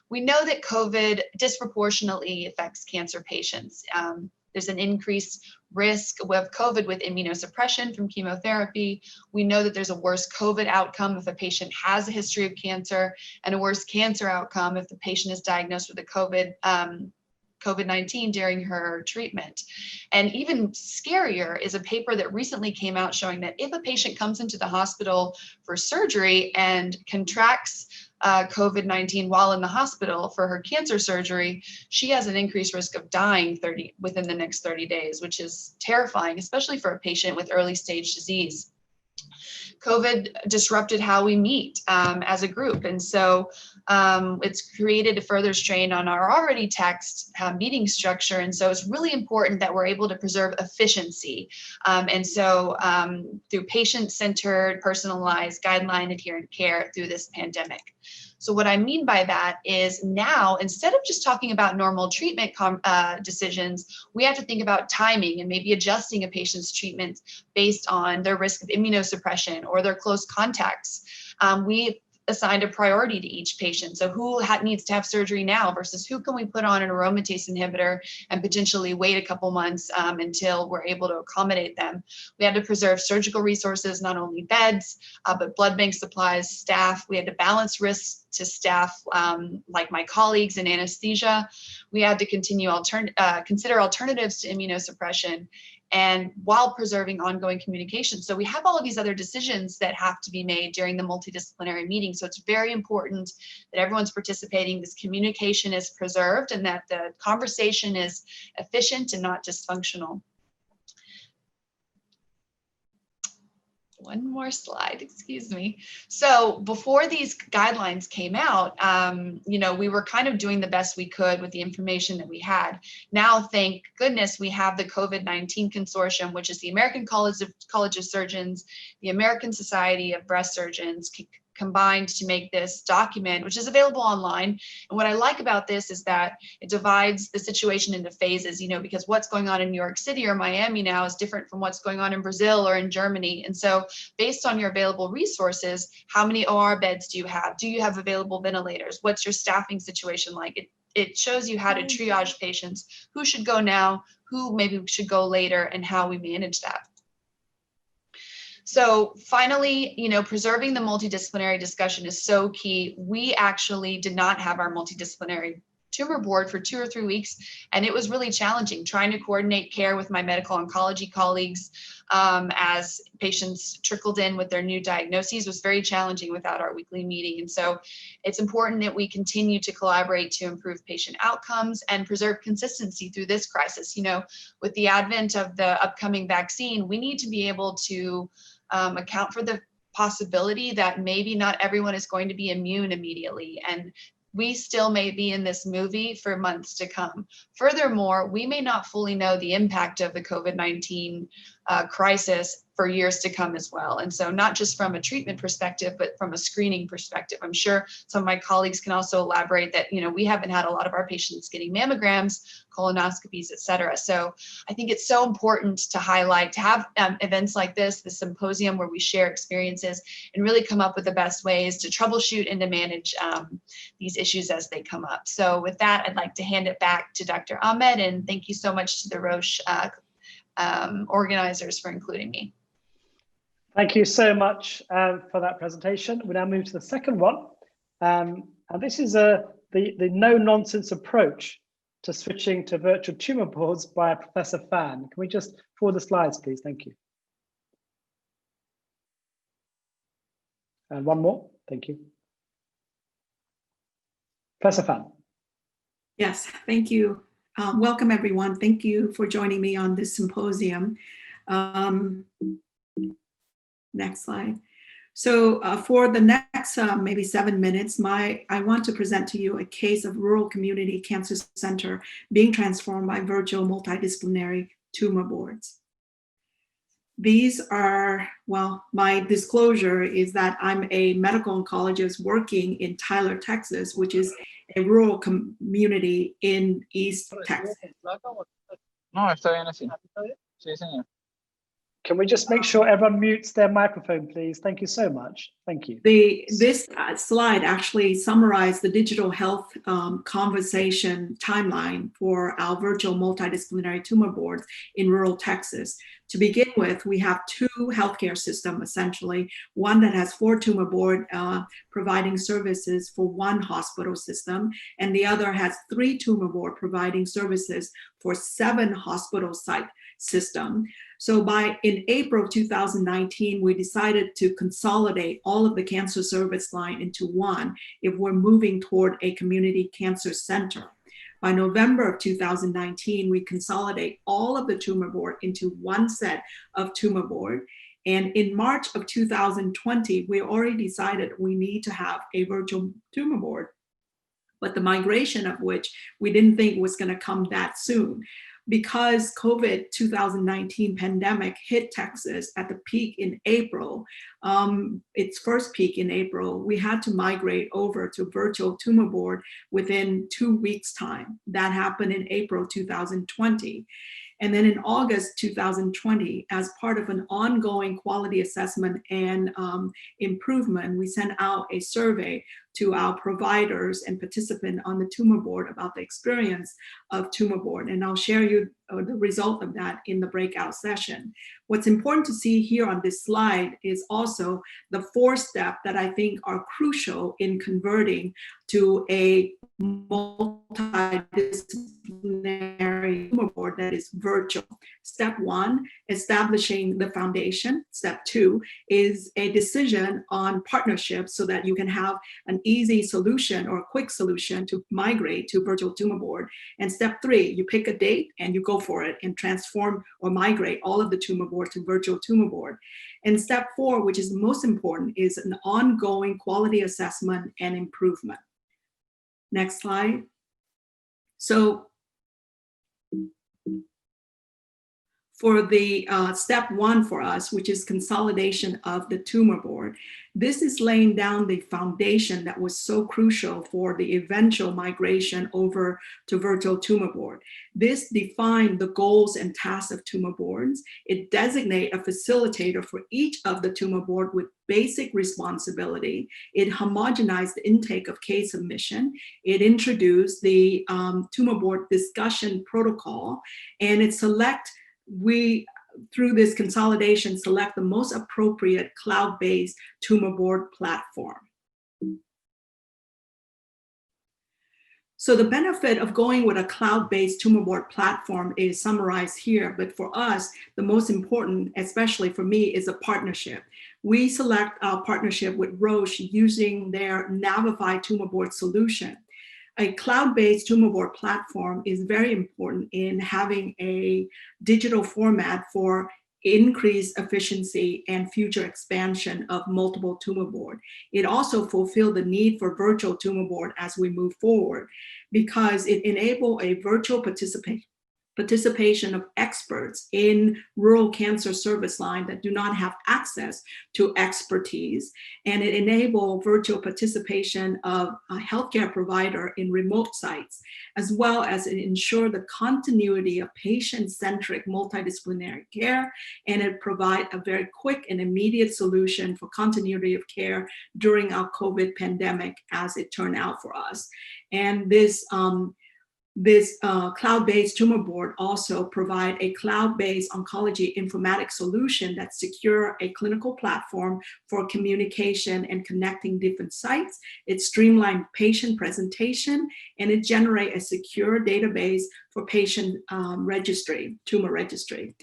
we know that COVID disproportionately affects cancer patients. There's an increased risk of COVID with immunosuppression from chemotherapy. We know that there's a worse COVID outcome if a patient has a history of cancer, and a worse cancer outcome if the patient is diagnosed with a COVID-19 during her treatment. And even scarier is a paper that recently came out showing that if a patient comes into the hospital for surgery and contracts COVID-19 while in the hospital for her cancer surgery, she has an increased risk of dying within the next 30 days, which is terrifying, especially for a patient with early stage disease. COVID disrupted how we meet as a group. And so it's created a further strain on our already taxed meeting structure. And so it's really important that we're able to preserve efficiency. And so through patient-centered, personalized, guideline-adherent care through this pandemic. So what I mean by that is now, instead of just talking about normal treatment decisions, we have to think about timing and maybe adjusting a patient's treatment based on their risk of immunosuppression or their close contacts. We assigned a priority to each patient. So who needs to have surgery now versus who can we put on an aromatase inhibitor and potentially wait a couple months until we're able to accommodate them. We had to preserve surgical resources, not only beds, but blood bank supplies, staff. We had to balance risks to staff like my colleagues in anesthesia. We had to continue consider alternatives to immunosuppression, and while preserving ongoing communication. So we have all of these other decisions that have to be made during the multidisciplinary meeting. So it's very important that everyone's participating, this communication is preserved, and that the conversation is efficient and not dysfunctional. One more slide, excuse me. So before these guidelines came out, you know, we were kind of doing the best we could with the information that we had. Now, thank goodness, we have the COVID-19 Consortium, which is the American College of Surgeons, the American Society of Breast Surgeons, combined to make this document, which is available online. And what I like about this is that it divides the situation into phases, you know, because what's going on in New York City or Miami now is different from what's going on in Brazil or in Germany. And so based on your available resources, how many OR beds do you have? Do you have available ventilators? What's your staffing situation like? It shows you how to triage patients, who should go now, who maybe should go later, and how we manage that. So finally, you know, preserving the multidisciplinary discussion is so key. We actually did not have our multidisciplinary tumor board for 2 or 3 weeks, and it was really challenging trying to coordinate care with my medical oncology colleagues as patients trickled in with their new diagnoses. Was very challenging without our weekly meeting. And so it's important that we continue to collaborate to improve patient outcomes and preserve consistency through this crisis. You know, with the advent of the upcoming vaccine, we need to be able to account for the possibility that maybe not everyone is going to be immune immediately, and we still may be in this movie for months to come. Furthermore, we may not fully know the impact of the COVID-19 crisis for years to come as well. And so not just from a treatment perspective, but from a screening perspective. I'm sure some of my colleagues can also elaborate that, you know, we haven't had a lot of our patients getting mammograms, colonoscopies, et cetera. So I think it's so important to highlight, to have events like this, the symposium where we share experiences and really come up with the best ways to troubleshoot and to manage these issues as they come up. So with that, I'd like to hand it back to Dr. Ahmed, and thank you so much to the Roche organizers for including me. Thank you so much for that presentation. We now move to the second one. And this is the no-nonsense approach to switching to virtual tumor boards by Professor Phan. Can we just forward the slides, please? Thank you. And one more. Thank you. Professor Phan. Yes, thank you. Welcome, everyone. Thank you for joining me on this symposium. Next slide. So for the next maybe 7 minutes, I want to present to you a case of rural community cancer center being transformed by virtual multidisciplinary tumor boards. These are, well, my disclosure is that I'm a medical oncologist working in Tyler, Texas, which is a rural community in East Texas. No, está bien así. Sí, señor. Can we just make sure everyone mutes their microphone, please? Thank you so much. Thank you. This slide actually summarized the digital health conversation timeline for our virtual multidisciplinary tumor boards in rural Texas. To begin with, we have 2 healthcare systems, essentially. One that has 4 tumor board providing services for 1 hospital system, and the other has 3 tumor board providing services for 7 hospital site system. So in April 2019, we decided to consolidate all of the cancer service line into one if we're moving toward a community cancer center. By November of 2019, we consolidate all of the tumor board into one set of tumor board. And in March of 2020, we already decided we need to have a virtual tumor board, but the migration of which we didn't think was going to come that soon. Because COVID 2019 pandemic hit Texas at the peak in April, its first peak in April, we had to migrate over to virtual tumor board within 2 weeks' time. That happened in April 2020. And then in August 2020, as part of an ongoing quality assessment and improvement, we sent out a survey to our providers and participants on the tumor board about the experience of tumor board. And I'll share you the result of that in the breakout session. What's important to see here on this slide is also the 4 steps that I think are crucial in converting to a multidisciplinary tumor board that is virtual. Step 1, establishing the foundation. Step 2 is a decision on partnerships so that you can have an easy solution or a quick solution to migrate to virtual tumor board. And step 3, you pick a date and you go for it and transform or migrate all of the tumor board to virtual tumor board. And step 4, which is the most important, is an ongoing quality assessment and improvement. Next slide. So for the step 1 for us, which is consolidation of the tumor board, this is laying down the foundation that was so crucial for the eventual migration over to virtual tumor board. This defined the goals and tasks of tumor boards. It designates a facilitator for each of the tumor board with basic responsibility. It homogenized the intake of case submission. It introduced the tumor board discussion protocol, and it through this consolidation, select the most appropriate cloud-based tumor board platform. So the benefit of going with a cloud-based tumor board platform is summarized here, but for us, the most important, especially for me, is a partnership. We select our partnership with Roche using their Navify tumor board solution. A cloud-based tumor board platform is very important in having a digital format for increased efficiency and future expansion of multiple tumor board. It also fulfilled the need for virtual tumor board as we move forward, because it enabled a virtual participation of experts in rural cancer service line that do not have access to expertise. And it enabled virtual participation of a healthcare provider in remote sites, as well as it ensured the continuity of patient-centric multidisciplinary care. And it provide a very quick and immediate solution for continuity of care during our COVID pandemic, as it turned out for us. And this cloud-based tumor board also provide a cloud-based oncology informatics solution that secure a clinical platform for communication and connecting different sites. It streamlined patient presentation, and it generate a secure database for patient registry, tumor registry.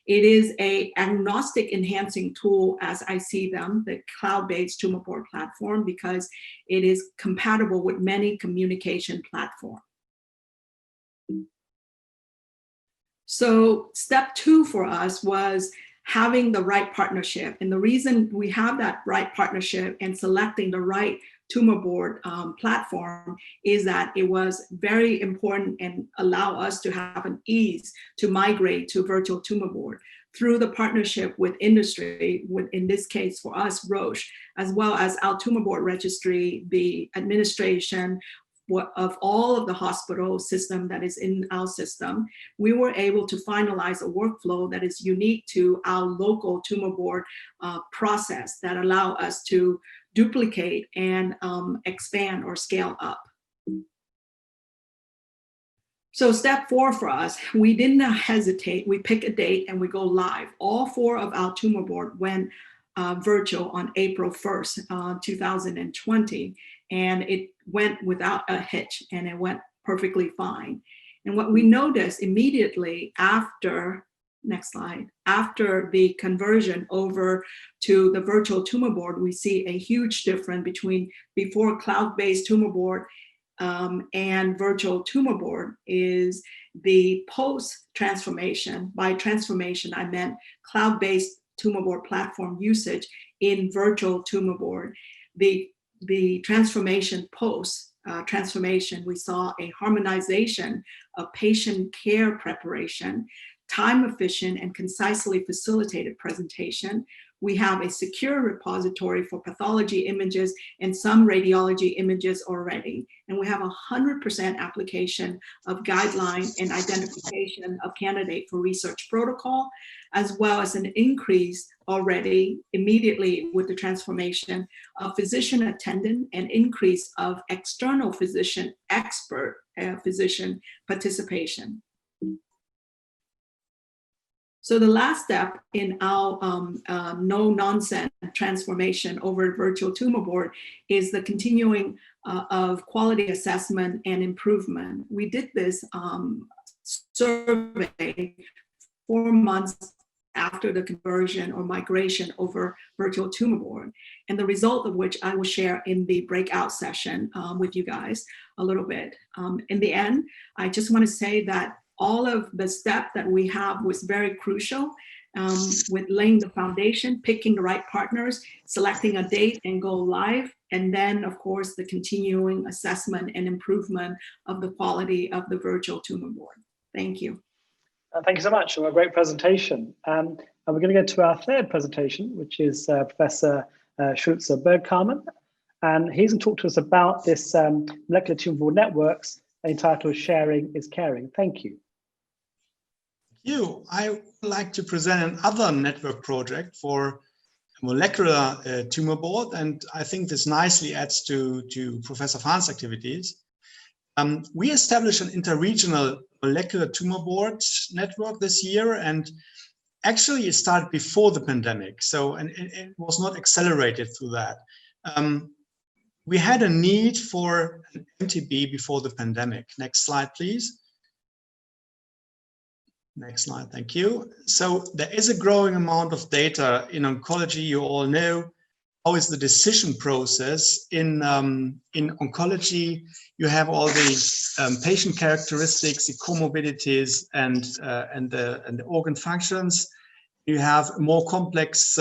It is a agnostic enhancing tool as I see them, the cloud-based tumor board platform, because it is compatible with many communication platforms. So step 2 for us was having the right partnership. And the reason we have that right partnership and selecting the right tumor board platform is that it was very important and allow us to have an ease to migrate to virtual tumor board through the partnership with industry, with, in this case for us, Roche, as well as our tumor board registry, the administration of all of the hospital system that is in our system. We were able to finalize a workflow that is unique to our local tumor board process that allow us to duplicate and expand or scale up. So step 4 for us, we didn't hesitate. We pick a date and we go live. All 4 of our tumor board went virtual on April 1st, 2020. And it went without a hitch, and it went perfectly fine. And what we noticed immediately after, next slide, after the conversion over to the virtual tumor board, we see a huge difference between before cloud-based tumor board and virtual tumor board is the post-transformation. By transformation, I meant cloud-based tumor board platform usage in virtual tumor board. The transformation post-transformation, we saw a harmonization of patient care preparation, time-efficient and concisely facilitated presentation. We have a secure repository for pathology images and some radiology images already. And we have 100% application of guideline and identification of candidate for research protocol, as well as an increase already immediately with the transformation of physician attendant and increase of external physician expert physician participation. So the last step in our no-nonsense transformation over virtual tumor board is the continuing of quality assessment and improvement. We did this survey 4 months after the conversion or migration over virtual tumor board, and the result of which I will share in the breakout session with you guys a little bit. In the end, I just want to say that all of the steps that we have was very crucial with laying the foundation, picking the right partners, selecting a date and go live, and then of course the continuing assessment and improvement of the quality of the virtual tumor board. Thank you. Thank you so much for a great presentation. And we're going to go to our 3rd presentation, which is Professor Schulze-Bergkamen. And he's going to talk to us about this molecular tumor board networks entitled Sharing is Caring. Thank you. I would like to present another network project for molecular tumor board, and I think this nicely adds to Professor Phan's activities. We established an interregional molecular tumor board network this year, and actually it started before the pandemic, so and it was not accelerated through that. we had a need for an MTB before the pandemic. Next slide, please. Next slide, thank you. So there is a growing amount of data in oncology. You all know how is the decision process in oncology. You have all the patient characteristics, the comorbidities, and the organ functions. You have more complex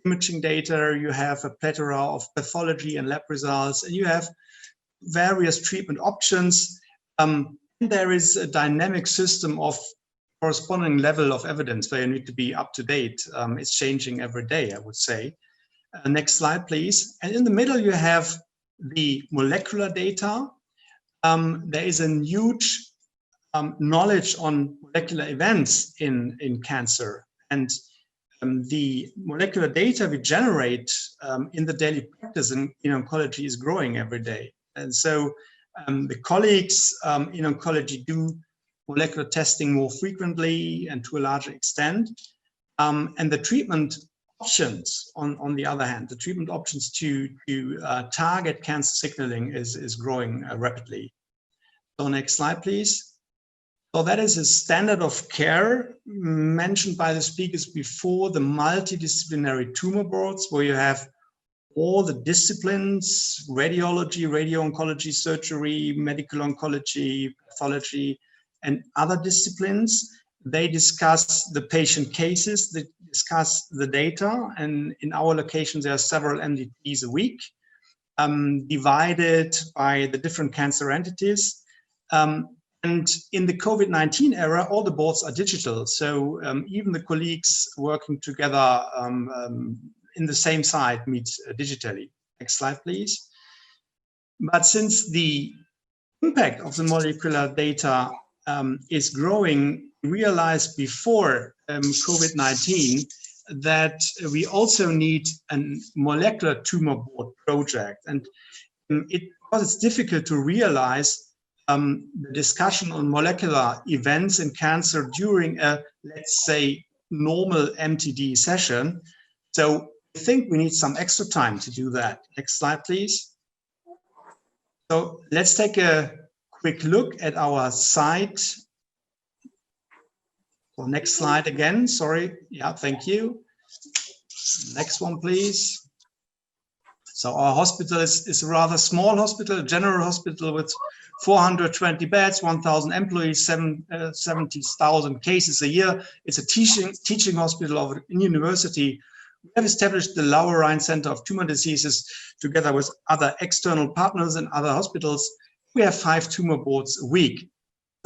imaging data. You have a plethora of pathology and lab results, and you have various treatment options. There is a dynamic system of corresponding level of evidence where you need to be up to date. It's changing every day, I would say. Next slide, please. And in the middle, you have the molecular data. There is a huge knowledge on molecular events in cancer. And the molecular data we generate in the daily practice in oncology is growing every day. And so the colleagues in oncology do molecular testing more frequently and to a larger extent. And the treatment options, on the other hand, the treatment options to target cancer signaling is growing rapidly. So next slide, please. So that is a standard of care mentioned by the speakers before, the multidisciplinary tumor boards, where you have all the disciplines, radiology, radio-oncology, surgery, medical oncology, pathology, and other disciplines. They discuss the patient cases, they discuss the data, and in our locations there are several MDTs a week, divided by the different cancer entities. And in the COVID-19 era, all the boards are digital, so even the colleagues working together in the same site meet digitally. Next slide, please. But since the impact of the molecular data is growing, we realized before COVID-19 that we also need a molecular tumor board project. And because it's difficult to realize the discussion on molecular events in cancer during a, let's say, normal MTD session. So I think we need some extra time to do that. Next slide, please. So let's take a quick look at our site. So next slide again, sorry. Yeah, thank you. Next one, please. So our hospital is a rather small hospital, a general hospital with 420 beds, 1,000 employees, 70,000 cases a year. It's a teaching hospital of a university. We have established the Lower Rhine Center of Tumor Diseases together with other external partners and other hospitals. We have 5 tumor boards a week.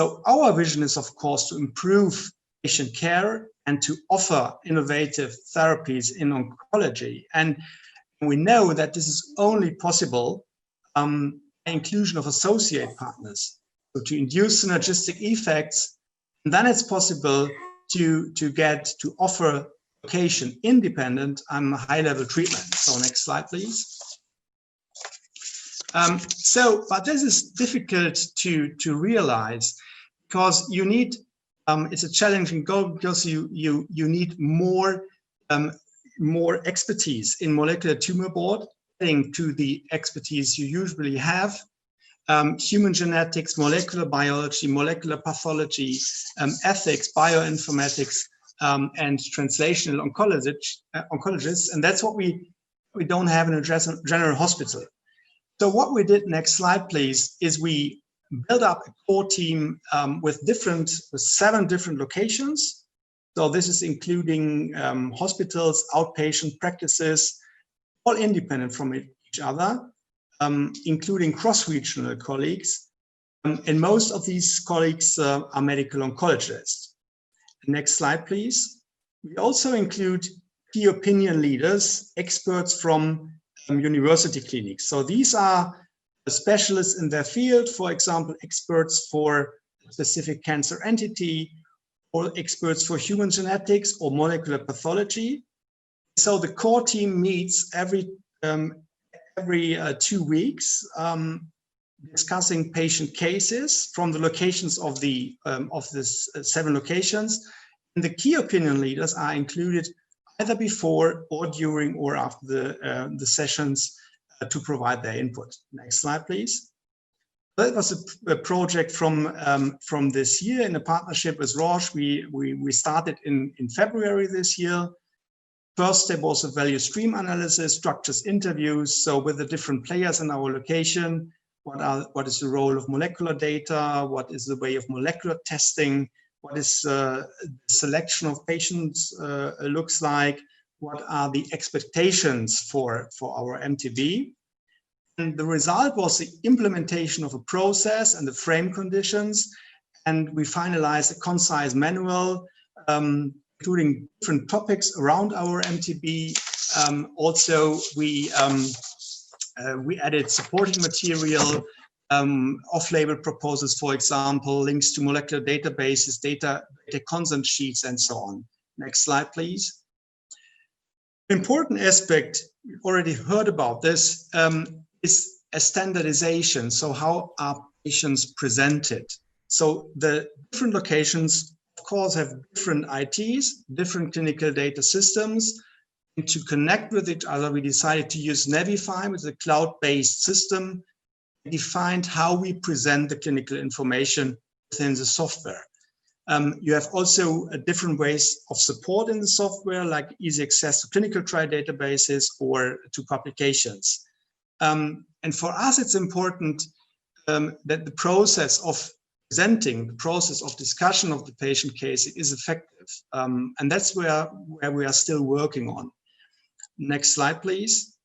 So our vision is, of course, to improve patient care and to offer innovative therapies in oncology. And we know that this is only possible inclusion of associate partners, so to induce synergistic effects, and then it's possible to offer location independent and high-level treatment. So next slide, please. But this is difficult to realize because you need, it's a challenging goal because you need more expertise in molecular tumor board, adding to the expertise you usually have. Human genetics, molecular biology, molecular pathology, ethics, bioinformatics, and translational oncologists. And that's what we don't have in a general hospital. So what we did, next slide, please, is we built up a core team with 7 different locations. So this is including hospitals, outpatient practices, all independent from each other, including cross-regional colleagues. And most of these colleagues are medical oncologists. Next slide, please. We also include key opinion leaders, experts from university clinics. So these are specialists in their field, for example, experts for a specific cancer entity, or experts for human genetics or molecular pathology. So the core team meets every 2 weeks, discussing patient cases from the locations of the 7 locations. And the key opinion leaders are included either before or during or after the sessions to provide their input. Next slide, please. That was a project from this year in a partnership with Roche. We started in February this year. First step was a value stream analysis, structures interviews. So with the different players in our location, what is the role of molecular data? What is the way of molecular testing? What is the selection of patients looks like? What are the expectations for our MTB? And the result was the implementation of a process and the frame conditions. And we finalized a concise manual, including different topics around our MTB. Also, we added supporting material, off-label proposals, for example, links to molecular databases, data consent sheets, and so on. Next slide, please. Important aspect, we've already heard about this, is a standardization. So how are patients presented? So the different locations, of course, have different ITs, different clinical data systems. And to connect with each other, we decided to use Navify, which is a cloud-based system. We defined how we present the clinical information within the software. You have also different ways of support in the software, like easy access to clinical trial databases or to publications. And for us, it's important that the process of presenting, the process of discussion of the patient case is effective. And that's where we are still working on. Next slide, please.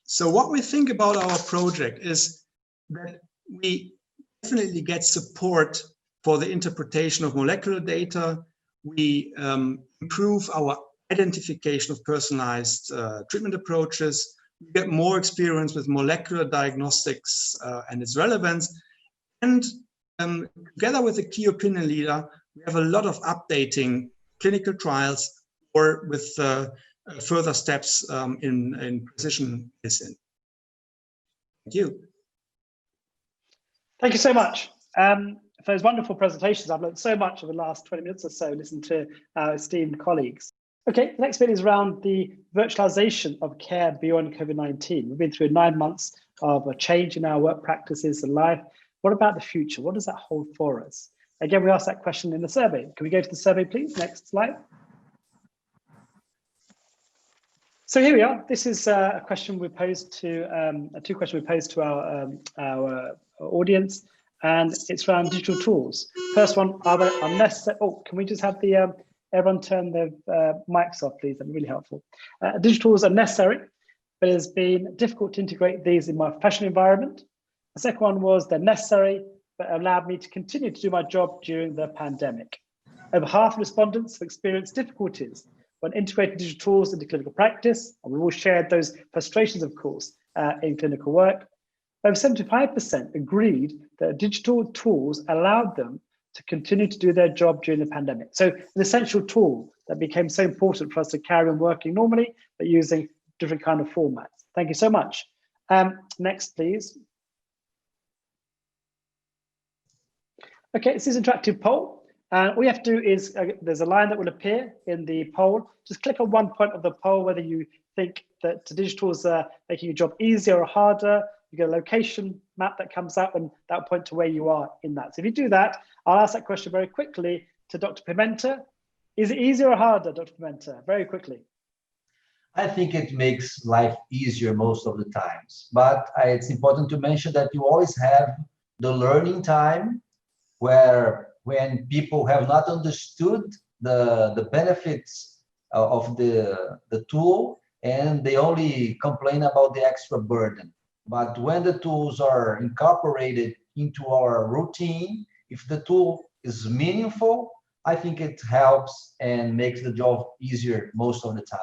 So what we think about our project is that we definitely get support for the interpretation of molecular data. We improve our identification of personalized treatment approaches. We get more experience with molecular diagnostics and its relevance. And together with a key opinion leader, we have a lot of updating clinical trials or with further steps in precision medicine. Thank you. Thank you so much for those wonderful presentations. I've learned so much over the last 20 minutes or so, listening to our esteemed colleagues. Okay, the next bit is around the virtualization of care beyond COVID-19. We've been through 9 months of a change in our work practices and life. What about the future? What does that hold for us? Again, we asked that question in the survey. Can we go to the survey, please? Next slide. So here we are. This is a question we posed to, two questions we posed to our audience, and it's around digital tools. First one, are they unnecessary? Oh, can we just have the everyone turn their mics off, please? That'd be really helpful. Digital tools are necessary, but it has been difficult to integrate these in my professional environment. The second one was they're necessary, but allowed me to continue to do my job during the pandemic. Over half of respondents have experienced difficulties when integrating digital tools into clinical practice, and we've all shared those frustrations, of course, in clinical work. Over 75% agreed that digital tools allowed them to continue to do their job during the pandemic. So an essential tool that became so important for us to carry on working normally, but using different kind of formats. Thank you so much. Next, please. Okay, this is an interactive poll. All you have to do is, there's a line that will appear in the poll. Just click on one point of the poll, whether you think that digitals are making your job easier or harder. You get a location map that comes up, and that will point to where you are in that. So if you do that, I'll ask that question very quickly to Dr. Pimenta. Is it easier or harder, Dr. Pimenta? Very quickly. I think it makes life easier most of the times, but it's important to mention that you always have the learning time where when people have not understood the benefits of the tool and they only complain about the extra burden. But when the tools are incorporated into our routine, if the tool is meaningful, I think it helps and makes the job easier most of the time.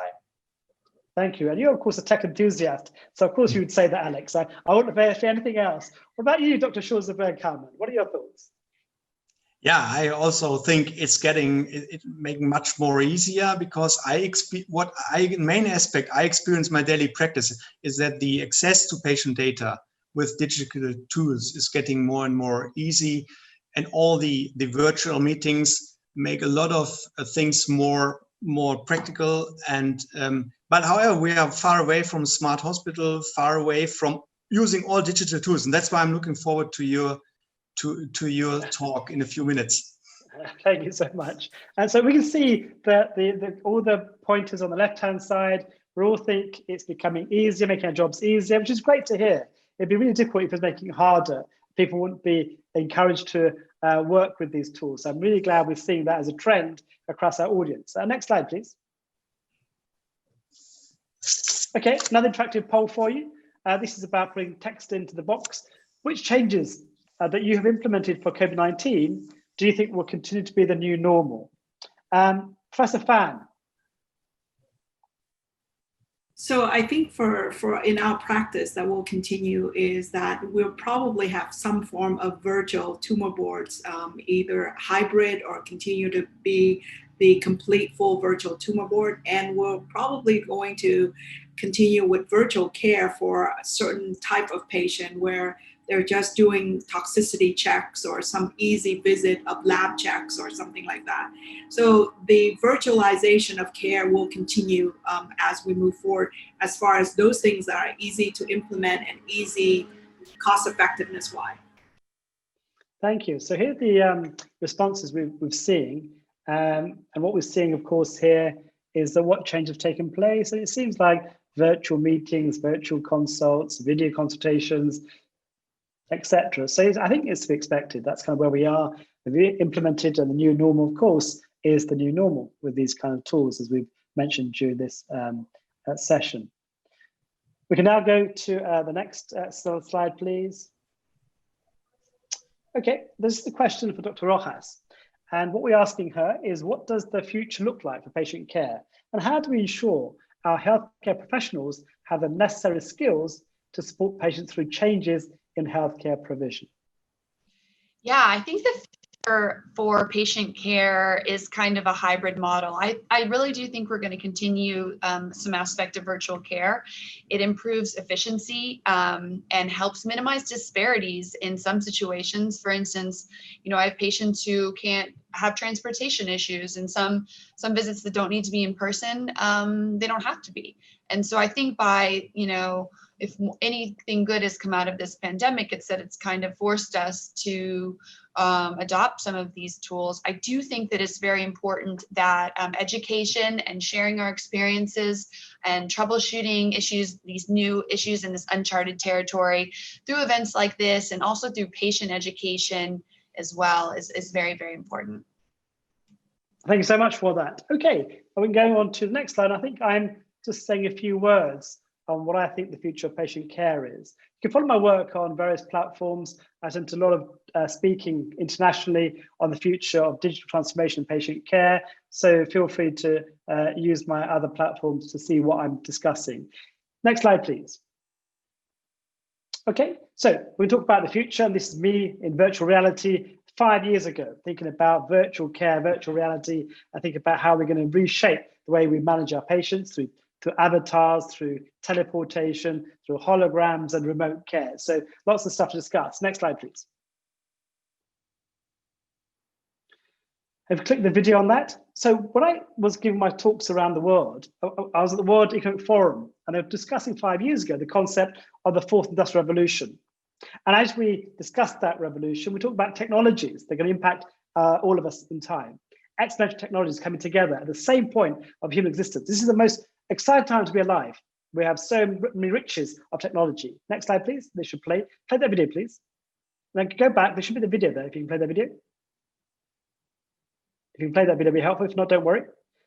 Thank you. And you're, of course, a tech enthusiast. So, of course, you would say that, Alex. I wouldn't say anything else. What about you, Dr. Schulze-Bergkamen? What are your thoughts? Yeah, I also think it's making much more easier, because main aspect I experience in my daily practice is that the access to patient data with digital tools is getting more and more easy, and all the virtual meetings make a lot of things more practical, and But however, we are far away from smart hospital, far away from using all digital tools. And that's why I'm looking forward to your talk in a few minutes. Thank you so much. And so we can see that all the pointers on the left-hand side, we all think it's becoming easier, making our jobs easier, which is great to hear. It'd be really difficult if it's making it harder. People wouldn't be encouraged to work with these tools. So I'm really glad we're seeing that as a trend across our audience. Next slide, please. Okay, another interactive poll for you. This is about putting text into the box. Which changes that you have implemented for COVID-19 do you think will continue to be the new normal? Professor Phan. So I think for in our practice that will continue is that we'll probably have some form of virtual tumor boards, either hybrid or continue to be the complete full virtual tumor board. And we're probably going to continue with virtual care for a certain type of patient where they're just doing toxicity checks or some easy visit of lab checks or something like that. So the virtualization of care will continue as we move forward as far as those things that are easy to implement and easy cost effectiveness wise. Thank you. So here are the responses we've seen. And what we're seeing, of course, here is that what changes have taken place. And it seems like virtual meetings, virtual consults, video consultations, etc. So I think it's to be expected. That's kind of where we are. We've implemented, and the new normal, of course, is the new normal with these kind of tools, as we've mentioned during this session. We can now go to the next slide, please. Okay, this is the question for Dr. Rojas. And what we're asking her is, what does the future look like for patient care? And how do we ensure our healthcare professionals have the necessary skills to support patients through changes in healthcare provision? Yeah, I think the future for patient care is kind of a hybrid model. I really do think we're going to continue some aspect of virtual care. It improves efficiency and helps minimize disparities in some situations. For instance, I have patients who can't have transportation issues, and some visits that don't need to be in person, they don't have to be. And so I think by, if anything good has come out of this pandemic, it's that it's kind of forced us to adopt some of these tools. I do think that it's very important that education and sharing our experiences and troubleshooting issues, these new issues in this uncharted territory through events like this, and also through patient education as well, is very, very important. Thank you so much for that. Okay, we can go on to the next slide. I think I'm just saying a few words on what I think the future of patient care is. You can follow my work on various platforms. I tend to do a lot of speaking internationally on the future of digital transformation in patient care. So feel free to use my other platforms to see what I'm discussing. Next slide, please. Okay, so we talk about the future, and this is me in virtual reality 5 years ago, thinking about virtual care, virtual reality. I think about how we're going to reshape the way we manage our patients through avatars, through teleportation, through holograms and remote care. So lots of stuff to discuss. Next slide, please. I've clicked the video on that. So when I was giving my talks around the world, I was at the World Economic Forum, and they were discussing 5 years ago the concept of the fourth industrial revolution. And as we discussed that revolution, we talked about technologies that are going to impact all of us in time. Exponential technologies coming together at the same point of human existence. This is the most exciting time to be alive. We have so many riches of technology. Next slide, please. They should play that video, please. And then go back. There should be the video there, if you can play that video. If you can play that video, it'll be helpful. If not, don't worry.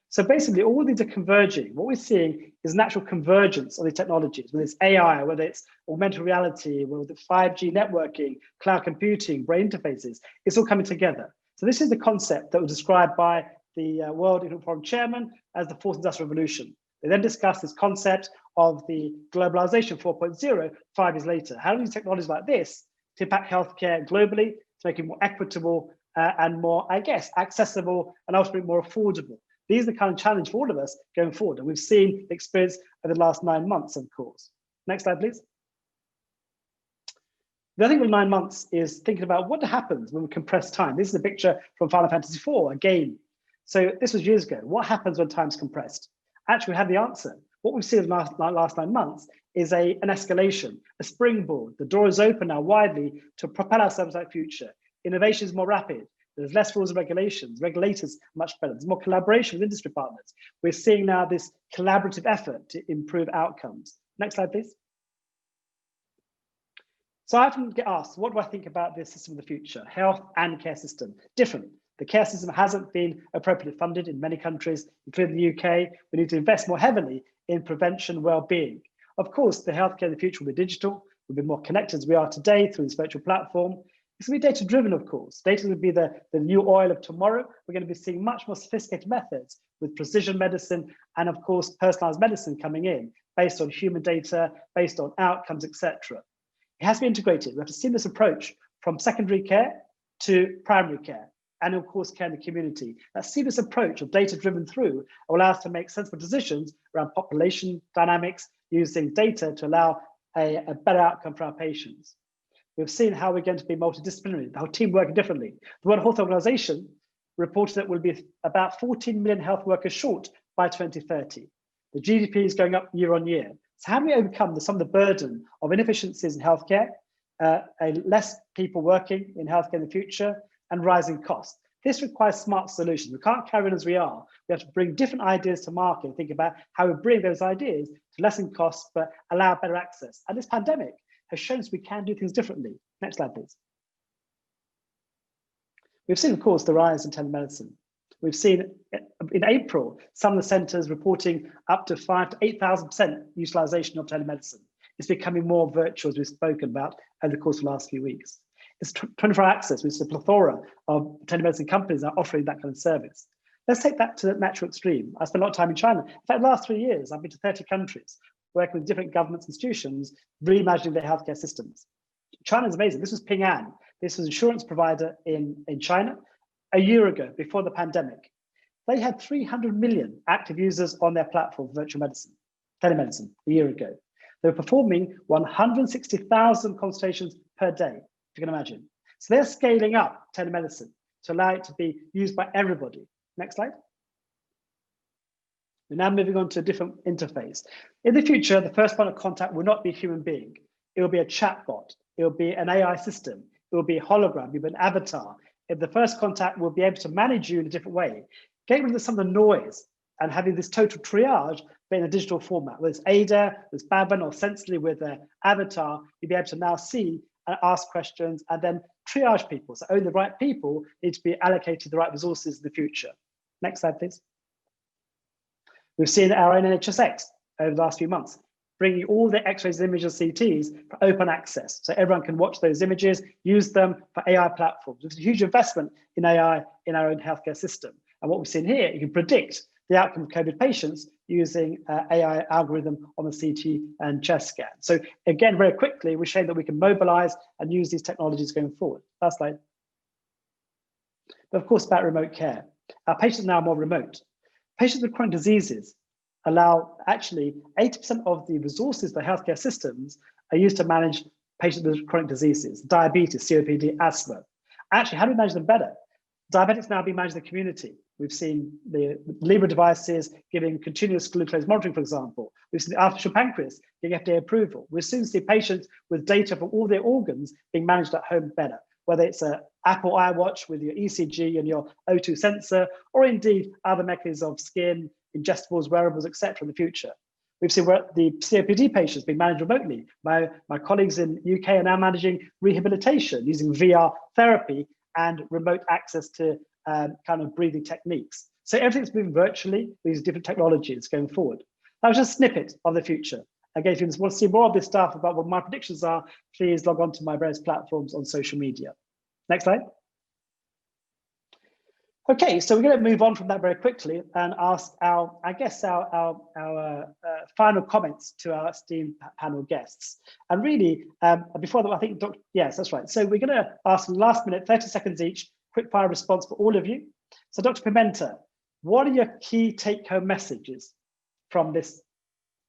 So basically, all these are converging. What we're seeing is natural convergence of these technologies, whether it's AI, whether it's augmented reality, whether it's 5G networking, cloud computing, brain interfaces. It's all coming together. So this is the concept that was described by the World Economic Forum chairman as the fourth industrial revolution. They then discussed this concept of the globalization 4.0 5 years later. How do these technologies like this to impact healthcare globally, to make it more equitable and more, I guess, accessible and ultimately more affordable? These are the kind of challenge for all of us going forward. And we've seen the experience over the last 9 months, of course. Next slide, please. The other thing with 9 months is thinking about what happens when we compress time. This is a picture from Final Fantasy IV, a game. So this was years ago. What happens when time's compressed? Actually, we have the answer. What we've seen in the last 9 months is an escalation, a springboard. The door is open now widely to propel ourselves to that future. Innovation is more rapid. There's less rules and regulations. Regulators are much better. There's more collaboration with industry partners. We're seeing now this collaborative effort to improve outcomes. Next slide, please. So I often get asked, what do I think about this system of the future? Health and care system, different. The care system hasn't been appropriately funded in many countries, including the UK. We need to invest more heavily in prevention, well-being. Of course, the healthcare in the future will be digital. We'll be more connected as we are today through this virtual platform. It's going to be data-driven, of course. Data will be the new oil of tomorrow. We're going to be seeing much more sophisticated methods with precision medicine and, of course, personalized medicine coming in based on human data, based on outcomes, etc. It has to be integrated. We have to see this approach from secondary care to primary care and, of course, care in the community. That seamless approach of data-driven through will allow us to make sensible decisions around population dynamics using data to allow a better outcome for our patients. We've seen how we're going to be multidisciplinary, the whole team working differently. The World Health Organization reported that we'll be about 14 million health workers short by 2030. The GDP is going up year on year. So how do we overcome some of the burden of inefficiencies in healthcare, less people working in healthcare in the future, and rising costs? This requires smart solutions. We can't carry on as we are. We have to bring different ideas to market and think about how we bring those ideas to lessen costs, but allow better access. And this pandemic has shown us we can do things differently. Next slide, please. We've seen, of course, the rise in telemedicine. We've seen in April, some of the centers reporting up to 5,000 to 8,000% utilization of telemedicine. It's becoming more virtual, as we've spoken about over the course of the last few weeks. It's 24-hour access, which is a plethora of telemedicine companies are offering that kind of service. Let's take that to the natural extreme. I spent a lot of time in China. In fact, the last 3 years, I've been to 30 countries, working with different government institutions, reimagining their healthcare systems. China is amazing. This was Ping An. This was an insurance provider in China a year ago, before the pandemic. They had 300 million active users on their platform for virtual medicine, telemedicine, a year ago. They were performing 160,000 consultations per day, if you can imagine. So they're scaling up telemedicine to allow it to be used by everybody. Next slide. We're now moving on to a different interface. In the future, the first point of contact will not be a human being. It will be a chatbot. It will be an AI system. It will be a hologram. It will be an avatar. If the first contact will be able to manage you in a different way, getting rid of some of the noise and having this total triage but in a digital format. Whether it's Ada, there's Baban, or Sensely with an avatar, you'll be able to now see and ask questions and then triage people. So only the right people need to be allocated the right resources in the future. Next slide, please. We've seen our own NHSX over the last few months, bringing all the X-rays, images, CTs for open access. So everyone can watch those images, use them for AI platforms. There's a huge investment in AI in our own healthcare system. And what we've seen here, you can predict the outcome of COVID patients using AI algorithm on the CT and chest scan. So again, very quickly, we're showing that we can mobilize and use these technologies going forward. Last slide. But of course, about remote care. Our patients are now more remote. Patients with chronic diseases allow actually 80% of the resources for healthcare systems are used to manage patients with chronic diseases, diabetes, COPD, asthma. Actually, how do we manage them better? Diabetics now being managed in the community. We've seen the Libra devices giving continuous glucose monitoring, for example. We've seen the artificial pancreas getting FDA approval. We'll soon see patients with data from all their organs being managed at home better, whether it's an Apple iWatch with your ECG and your O2 sensor, or indeed other mechanisms of skin, ingestibles, wearables, etc. in the future. We've seen where the COPD patients being managed remotely. My colleagues in the UK are now managing rehabilitation using VR therapy and remote access to kind of breathing techniques. So everything's moving virtually with these different technologies going forward. That was just a snippet of the future. Again, if you want to see more of this stuff about what my predictions are, please log on to my various platforms on social media. Next slide. Okay, so we're going to move on from that very quickly and ask our final comments to our esteemed panel guests. And really, before that, I think, yes, that's right. So we're going to ask last minute, 30 seconds each, quick fire response for all of you. So Dr. Pimenta, what are your key take-home messages from this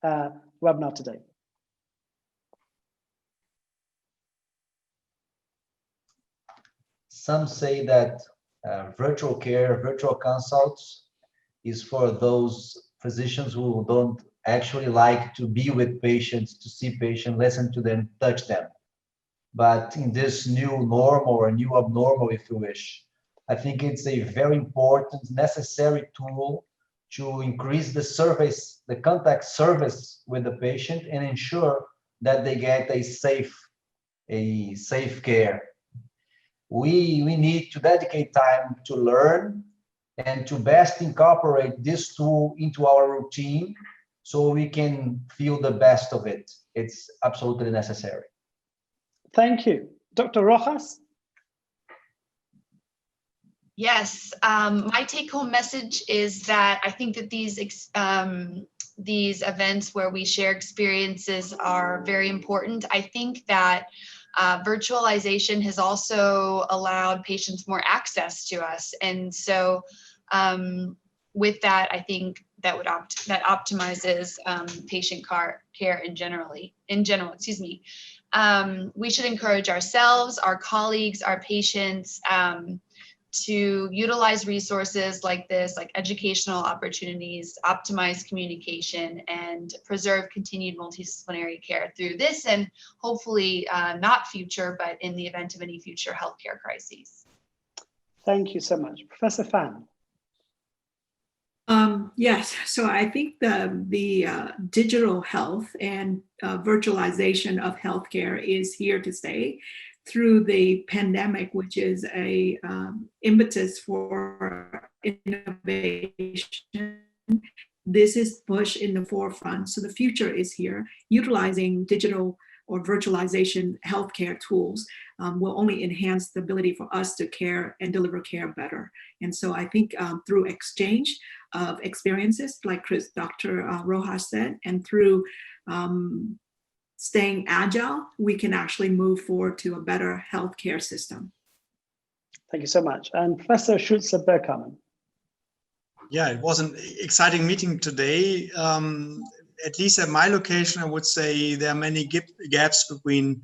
webinar today? Some say that virtual care, virtual consults is for those physicians who don't actually like to be with patients, to see patients, listen to them, touch them. But in this new normal or new abnormal, if you wish, I think it's a very important, necessary tool to increase the service, the contact service with the patient and ensure that they get a safe care. We need to dedicate time to learn and to best incorporate this tool into our routine so we can feel the best of it. It's absolutely necessary. Thank you. Dr. Rojas? Yes, my take-home message is that I think that these events where we share experiences are very important. I think that virtualization has also allowed patients more access to us, and so with that, I think that that optimizes patient care in general. Excuse me. We should encourage ourselves, our colleagues, our patients to utilize resources like this, like educational opportunities, optimize communication, and preserve continued multidisciplinary care through this and hopefully not future, but in the event of any future healthcare crises. Thank you so much. Professor Phan. Yes, so I think the digital health and virtualization of healthcare is here to stay through the pandemic, which is a impetus for innovation. This is pushed in the forefront. So the future is here. Utilizing digital or virtualization healthcare tools will only enhance the ability for us to care and deliver care better. And so I think through exchange of experiences, like Dr. Rojas said, and through staying agile, we can actually move forward to a better healthcare system. Thank you so much. And Professor Schulze-Bergkamen. Yeah, it was an exciting meeting today. At least at my location, I would say there are many gaps between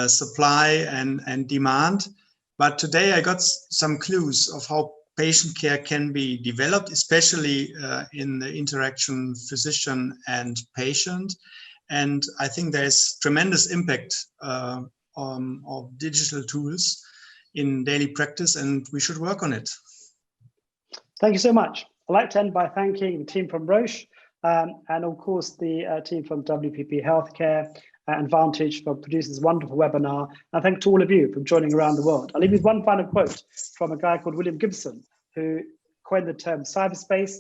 supply and demand. But today I got some clues of how patient care can be developed, especially in the interaction physician and patient. And I think there's tremendous impact of digital tools in daily practice, and we should work on it. Thank you so much. I'd like to end by thanking the team from Roche and of course the team from WPP Healthcare and Vantage for producing this wonderful webinar. And thank to all of you for joining around the world. I'll leave you with one final quote from a guy called William Gibson, who coined the term cyberspace.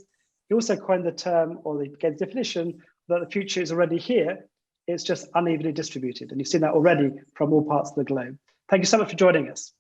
He also coined the term, or the definition, that the future is already here. It's just unevenly distributed. And you've seen that already from all parts of the globe. Thank you so much for joining us.